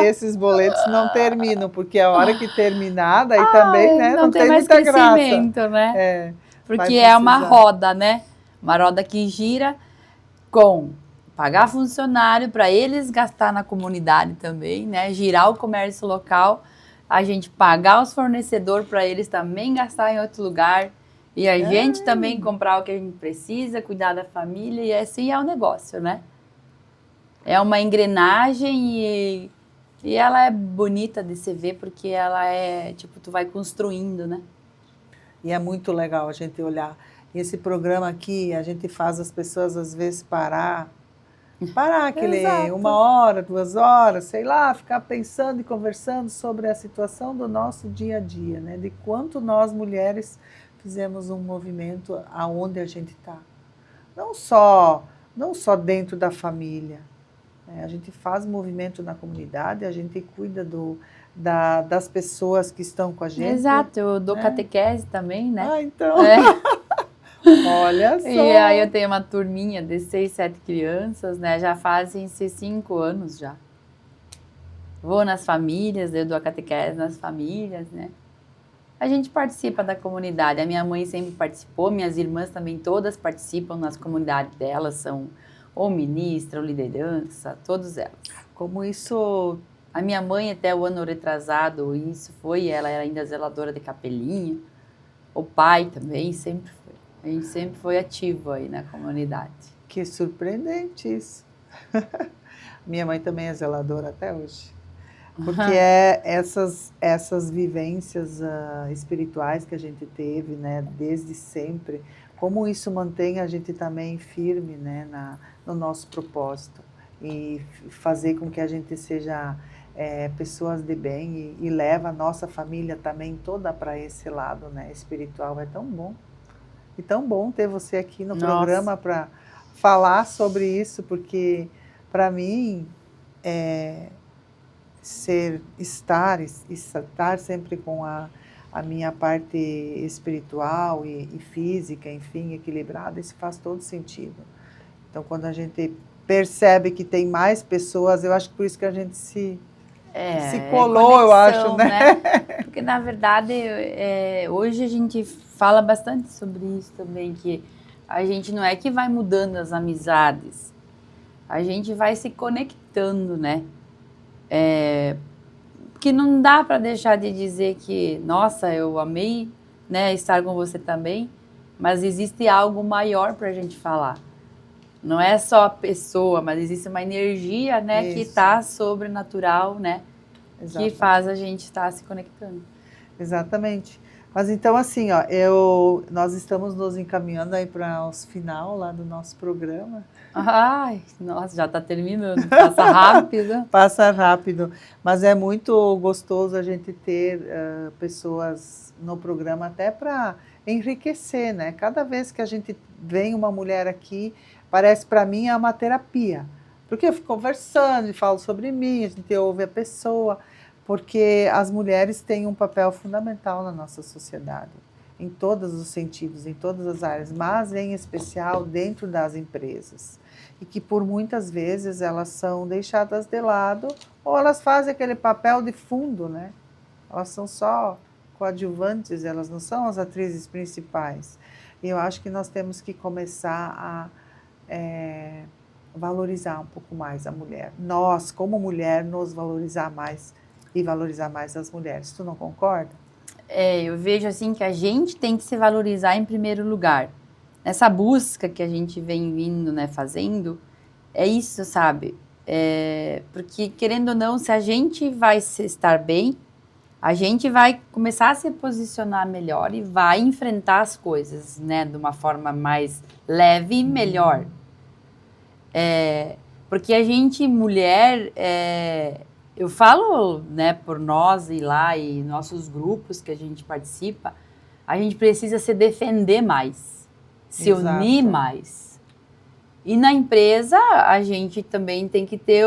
Esses boletos não terminam, porque a hora que terminar, daí também, né? Não tem mais muita graça. crescimento, né? Porque vai é uma precisar. roda, né? Uma roda que gira com pagar funcionário para eles gastar na comunidade também, né? Girar o comércio local, a gente pagar os fornecedores para eles também gastar em outro lugar, e a gente também comprar o que a gente precisa, cuidar da família, e assim é o negócio, né? É uma engrenagem e ela é bonita de se ver, porque ela é, tipo, tu vai construindo, né? E é muito legal a gente olhar. E esse programa aqui, a gente faz as pessoas, às vezes, parar Parar aquele Exato. 1 hora, 2 horas, sei lá, ficar pensando e conversando sobre a situação do nosso dia a dia, né? De quanto nós mulheres fizemos um movimento aonde a gente está. Não só dentro da família, né? A gente faz movimento na comunidade, a gente cuida das pessoas que estão com a gente. Exato, eu dou né? catequese também, né? Ah, então, É. olha só. E aí eu tenho uma turminha de 6, 7 crianças, né? Já fazem-se 5 anos já. Vou nas famílias, eu dou a catequese nas famílias, né? A gente participa da comunidade. A minha mãe sempre participou, minhas irmãs também todas participam nas comunidades delas, são ou ministra, ou liderança, todas elas. Como isso... A minha mãe até o ano retrasado, ela era ainda zeladora de capelinha. O pai também sempre foi. A gente sempre foi ativo aí na comunidade. Que surpreendente isso. Minha mãe também é zeladora até hoje. Porque essas vivências espirituais que a gente teve, né, desde sempre, como isso mantém a gente também firme, né, no nosso propósito e fazer com que a gente seja pessoas de bem e leva a nossa família também toda para esse lado, né, espiritual. É tão bom. E tão bom ter você aqui no programa para falar sobre isso, porque para mim estar sempre com a minha parte espiritual e física, enfim, equilibrada, isso faz todo sentido. Então, quando a gente percebe que tem mais pessoas, eu acho que por isso que a gente se colou, conexão, eu acho, né? Porque, na verdade, hoje a gente fala bastante sobre isso também, que a gente não é que vai mudando as amizades, a gente vai se conectando, né? Porque não dá para deixar de dizer que, nossa, eu amei, né, estar com você também, mas existe algo maior para a gente falar. Não é só a pessoa, mas existe uma energia, né, que está sobrenatural, né, que faz a gente estar se conectando. Exatamente. Mas então, assim, ó, nós estamos nos encaminhando aí para o final lá do nosso programa. Ai, nossa, já está terminando, passa rápido. Passa rápido, mas é muito gostoso a gente ter pessoas no programa até para enriquecer, né? Cada vez que a gente vem uma mulher aqui, parece para mim é uma terapia, porque eu fico conversando e falo sobre mim, a gente ouve a pessoa, porque as mulheres têm um papel fundamental na nossa sociedade, em todos os sentidos, em todas as áreas, mas em especial dentro das empresas. E que por muitas vezes elas são deixadas de lado ou elas fazem aquele papel de fundo, né? Elas são só coadjuvantes, elas não são as atrizes principais. E eu acho que nós temos que começar a valorizar um pouco mais a mulher. Nós, como mulher, nos valorizar mais e valorizar mais as mulheres. Tu não concorda? Eu vejo assim que a gente tem que se valorizar em primeiro lugar. Essa busca que a gente vem vindo, né, fazendo, é isso, sabe? Porque, querendo ou não, se a gente vai estar bem, a gente vai começar a se posicionar melhor e vai enfrentar as coisas, né, de uma forma mais leve e melhor. Porque a gente, mulher, eu falo, né, por nós e lá e nossos grupos que a gente participa, a gente precisa se defender mais, se unir mais. E na empresa, a gente também tem que ter,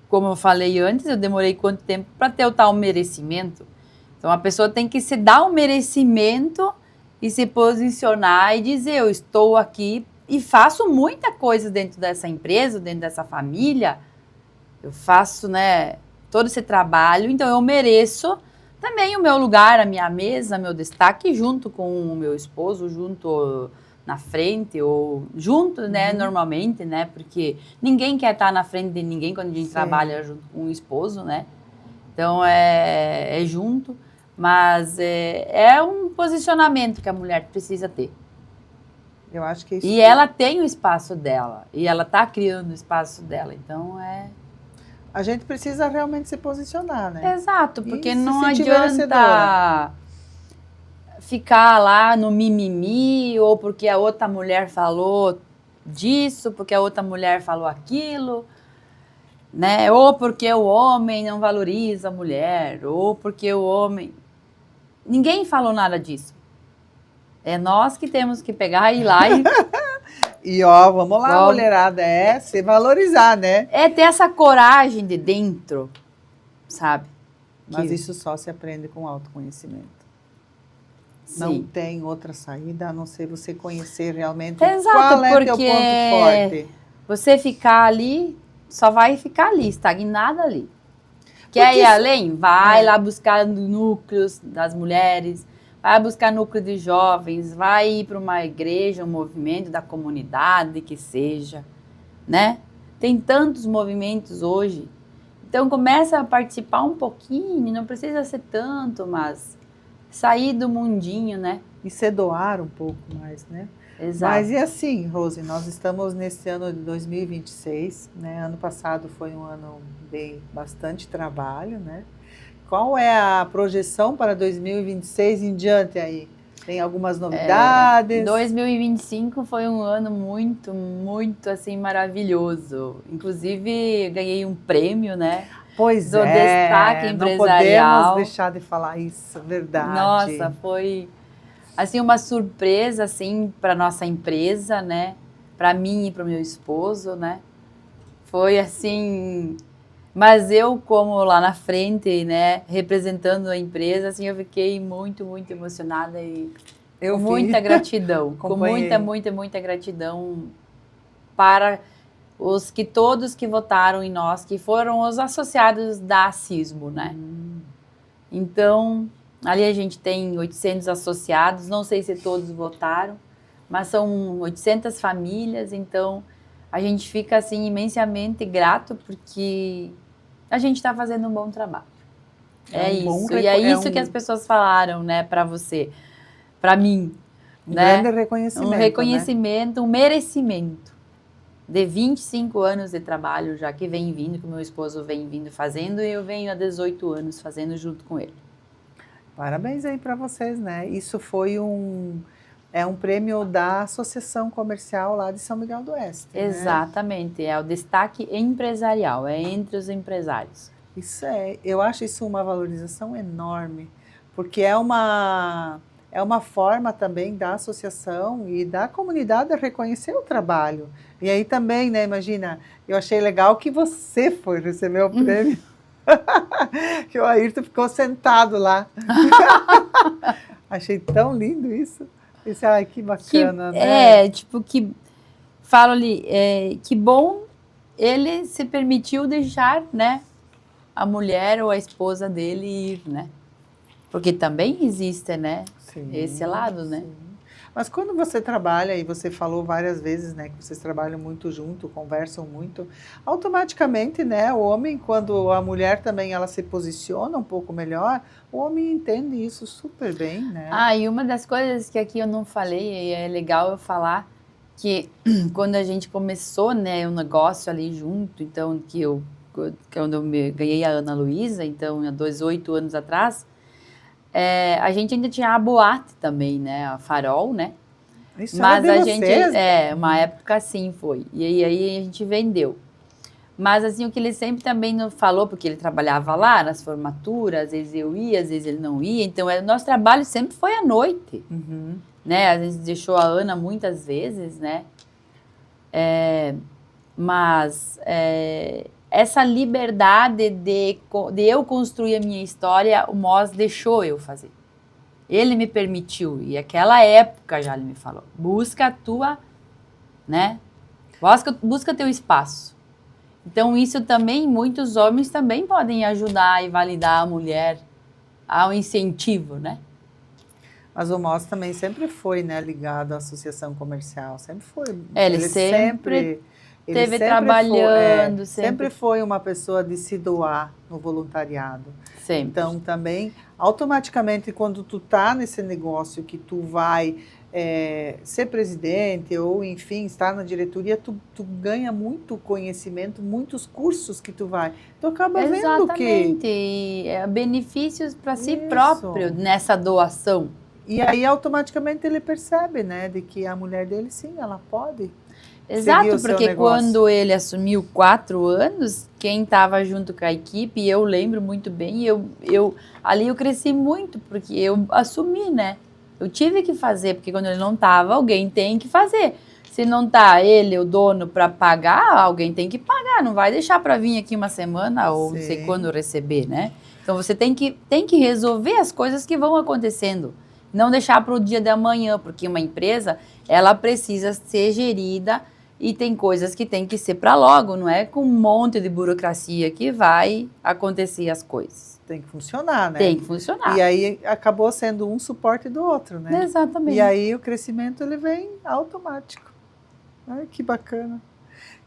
como eu falei antes, eu demorei quanto tempo para ter o tal merecimento. Então, a pessoa tem que se dar um merecimento e se posicionar e dizer, eu estou aqui e faço muita coisa dentro dessa empresa, dentro dessa família, eu faço, né, todo esse trabalho, então eu mereço também o meu lugar, a minha mesa, meu destaque, junto com o meu esposo, junto na frente, ou junto, né, normalmente, né, porque ninguém quer estar na frente de ninguém quando a gente trabalha junto com o esposo, né, então é junto, mas é um posicionamento que a mulher precisa ter. Eu acho que isso. E ela tem o espaço dela, e ela está criando o espaço dela, então A gente precisa realmente se posicionar, né? Exato, porque não adianta ficar lá no mimimi, ou porque a outra mulher falou, disso, porque a outra mulher falou aquilo, né? Ou porque o homem não valoriza a mulher, ou porque o homem... Ninguém falou nada disso. É nós que temos que pegar e ir lá e... E ó, vamos lá, mulherada, se valorizar, né? É ter essa coragem de dentro, sabe? Mas isso só se aprende com autoconhecimento. Sim. Não tem outra saída a não ser você conhecer realmente Exato, qual é teu ponto forte. Você ficar ali, só vai ficar ali, estagnada ali. Quer ir além? Vai lá buscar núcleos das mulheres, vai buscar núcleo de jovens, vai ir para uma igreja, um movimento da comunidade, que seja, né? Tem tantos movimentos hoje. Então, começa a participar um pouquinho, não precisa ser tanto, mas sair do mundinho, né? E se doar um pouco mais, né? Exato. Mas e assim, Rose, nós estamos nesse ano de 2026, né? Ano passado foi um ano de bastante trabalho, né? Qual é a projeção para 2026 em diante aí? Tem algumas novidades? 2025 foi um ano muito, muito assim maravilhoso. Inclusive, ganhei um prêmio, né? Pois do destaque empresarial. Não podemos deixar de falar isso, verdade. Nossa, foi assim uma surpresa assim para nossa empresa, né? Para mim e para o meu esposo, né? Foi assim, mas eu como lá na frente, né, representando a empresa, assim, eu fiquei muito, muito emocionada e com muita gratidão, com muita gratidão para todos que votaram em nós, que foram os associados da Cismo, né? Então, ali a gente tem 800 associados, não sei se todos votaram, mas são 800 famílias, então a gente fica assim imensamente grato porque a gente está fazendo um bom trabalho. E é isso que as pessoas falaram, né, para você, para mim. Grande reconhecimento. Um reconhecimento, um merecimento de 25 anos de trabalho já que vem vindo, que o meu esposo vem vindo fazendo, e eu venho há 18 anos fazendo junto com ele. Parabéns aí para vocês, né? Isso foi um prêmio da Associação Comercial lá de São Miguel do Oeste. Exatamente, né? É o destaque empresarial, é entre os empresários. Eu acho isso uma valorização enorme, porque é uma forma também da associação e da comunidade reconhecer o trabalho. E aí também, né, imagina, eu achei legal que você foi receber o prêmio, que o Ayrton ficou sentado lá. Achei tão lindo isso. Ai, que bacana, né? Que falo ali, que bom ele se permitiu deixar, né, a mulher ou a esposa dele ir, né? Porque também existe, né, esse lado, né? Sim. Mas quando você trabalha, e você falou várias vezes, né, que vocês trabalham muito junto, conversam muito, automaticamente, né, o homem, quando a mulher também ela se posiciona um pouco melhor, o homem entende isso super bem, né? E uma das coisas que aqui eu não falei, e é legal eu falar, que quando a gente começou, né, o negócio ali junto, então, quando eu ganhei a Ana Luísa, então, há 18 anos atrás, a gente ainda tinha a boate também, né, a Farol, né? Isso mas era de a vocês? gente, uma época assim foi, e aí a gente vendeu. Mas assim, o que ele sempre também nos falou, porque ele trabalhava lá nas formaturas, às vezes eu ia, às vezes ele não ia, então o nosso trabalho sempre foi à noite, né? Às vezes deixou a Ana muitas vezes, né? Mas essa liberdade de eu construir a minha história, o Moz deixou eu fazer. Ele me permitiu, e aquela época já ele me falou, busca a tua, né? Busca teu espaço. Então, isso também, muitos homens também podem ajudar e validar a mulher ao incentivo, né? Mas o Moz também sempre foi, né, ligado à associação comercial, sempre foi. Ele sempre esteve trabalhando. Sempre foi uma pessoa de se doar no voluntariado. Sempre. Então, também, automaticamente, quando tu tá nesse negócio que tu vai ser presidente ou, enfim, estar na diretoria, tu ganha muito conhecimento, muitos cursos que tu vai. Tu acaba vendo que... Exatamente. E benefícios para si próprio nessa doação. E aí, automaticamente, ele percebe, né, de que a mulher dele, sim, ela pode. Exato, seguir o seu porque negócio. quando ele assumiu 4 anos, quem estava junto com a equipe, eu lembro muito bem, ali eu cresci muito, porque eu assumi, né? Eu tive que fazer, porque quando ele não estava, alguém tem que fazer. Se não tá ele, o dono, para pagar, alguém tem que pagar. Não vai deixar para vir aqui uma semana ou não sei Sim. quando receber, né? Então você tem que resolver as coisas que vão acontecendo. Não deixar para o dia de amanhã, porque uma empresa, ela precisa ser gerida e tem coisas que tem que ser para logo, não é com um monte de burocracia que vai acontecer as coisas. Tem que funcionar, né? Tem que funcionar. E aí acabou sendo um suporte do outro, né? Exatamente. E aí o crescimento ele vem automático. Ai, que bacana.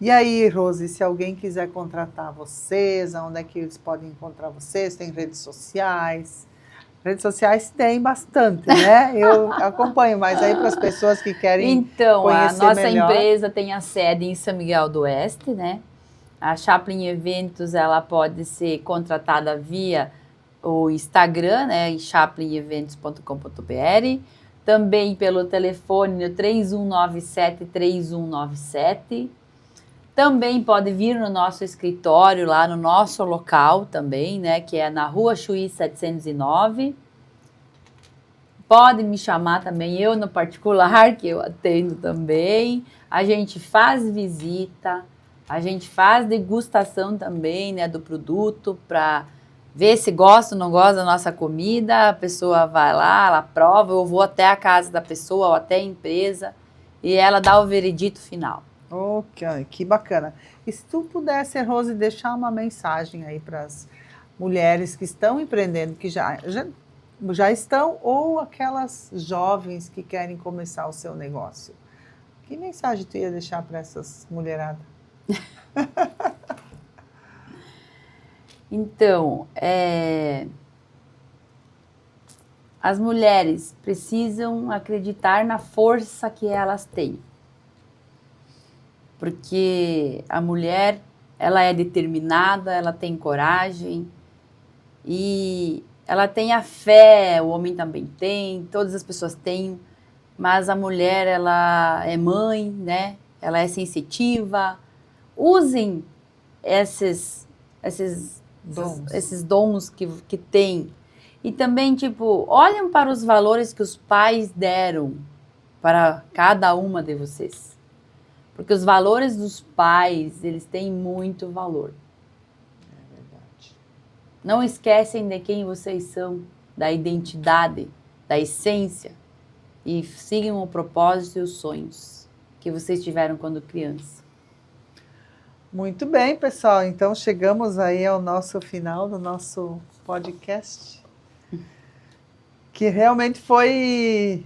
E aí, Rose, se alguém quiser contratar vocês, onde é que eles podem encontrar vocês? Tem redes sociais? Redes sociais tem bastante, né? Eu acompanho, mas aí para as pessoas que querem Então, a conhecer nossa melhor. empresa tem a sede em São Miguel do Oeste, né? A Chaplin Eventos, ela pode ser contratada via o Instagram, né? chaplineventos.com.br. Também pelo telefone no 3197-3197. Também pode vir no nosso escritório, lá no nosso local também, né? Que é na Rua Chuí 709. Pode me chamar também, eu no particular, que eu atendo também. A gente faz visita, a gente faz degustação também, né, do produto para ver se gosta ou não gosta da nossa comida. A pessoa vai lá, ela prova, eu vou até a casa da pessoa ou até a empresa e ela dá o veredito final. Ok, que bacana. E se tu pudesse, Rose, deixar uma mensagem aí para as mulheres que estão empreendendo, que já estão, ou aquelas jovens que querem começar o seu negócio. Que mensagem tu ia deixar para essas mulheradas? Então, as mulheres precisam acreditar na força que elas têm. Porque a mulher, ela é determinada, ela tem coragem e ela tem a fé, o homem também tem, todas as pessoas têm, mas a mulher, ela é mãe, né? Ela é sensitiva. Usem esses dons que tem. E também, tipo, olhem para os valores que os pais deram para cada uma de vocês. Porque os valores dos pais, eles têm muito valor. É verdade. Não esquecem de quem vocês são, da identidade, da essência. E sigam o propósito e os sonhos que vocês tiveram quando criança. Muito bem, pessoal. Então, chegamos aí ao nosso final do nosso podcast. Que realmente foi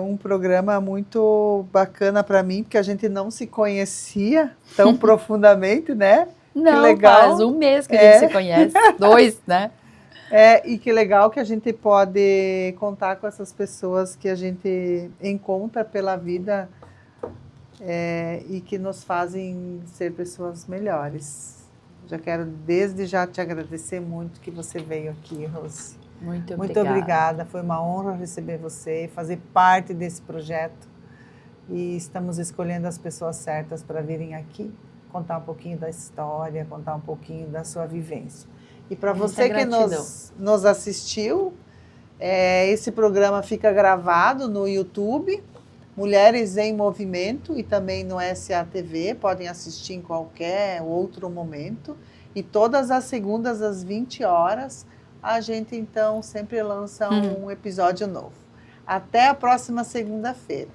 um programa muito bacana para mim, porque a gente não se conhecia tão profundamente, né? Não, que legal. Faz um mês que a gente se conhece. 2, né? E que legal que a gente pode contar com essas pessoas que a gente encontra pela vida e que nos fazem ser pessoas melhores. Já quero desde já te agradecer muito que você veio aqui, Rose. Muito obrigada. Muito obrigada, foi uma honra receber você, fazer parte desse projeto. E estamos escolhendo as pessoas certas para virem aqui, contar um pouquinho da história, contar um pouquinho da sua vivência. E para você que nos assistiu, esse programa fica gravado no YouTube, Mulheres em Movimento, e também no SATV, podem assistir em qualquer outro momento. E todas as segundas às 20 horas, a gente então sempre lança um episódio novo. Até a próxima segunda-feira.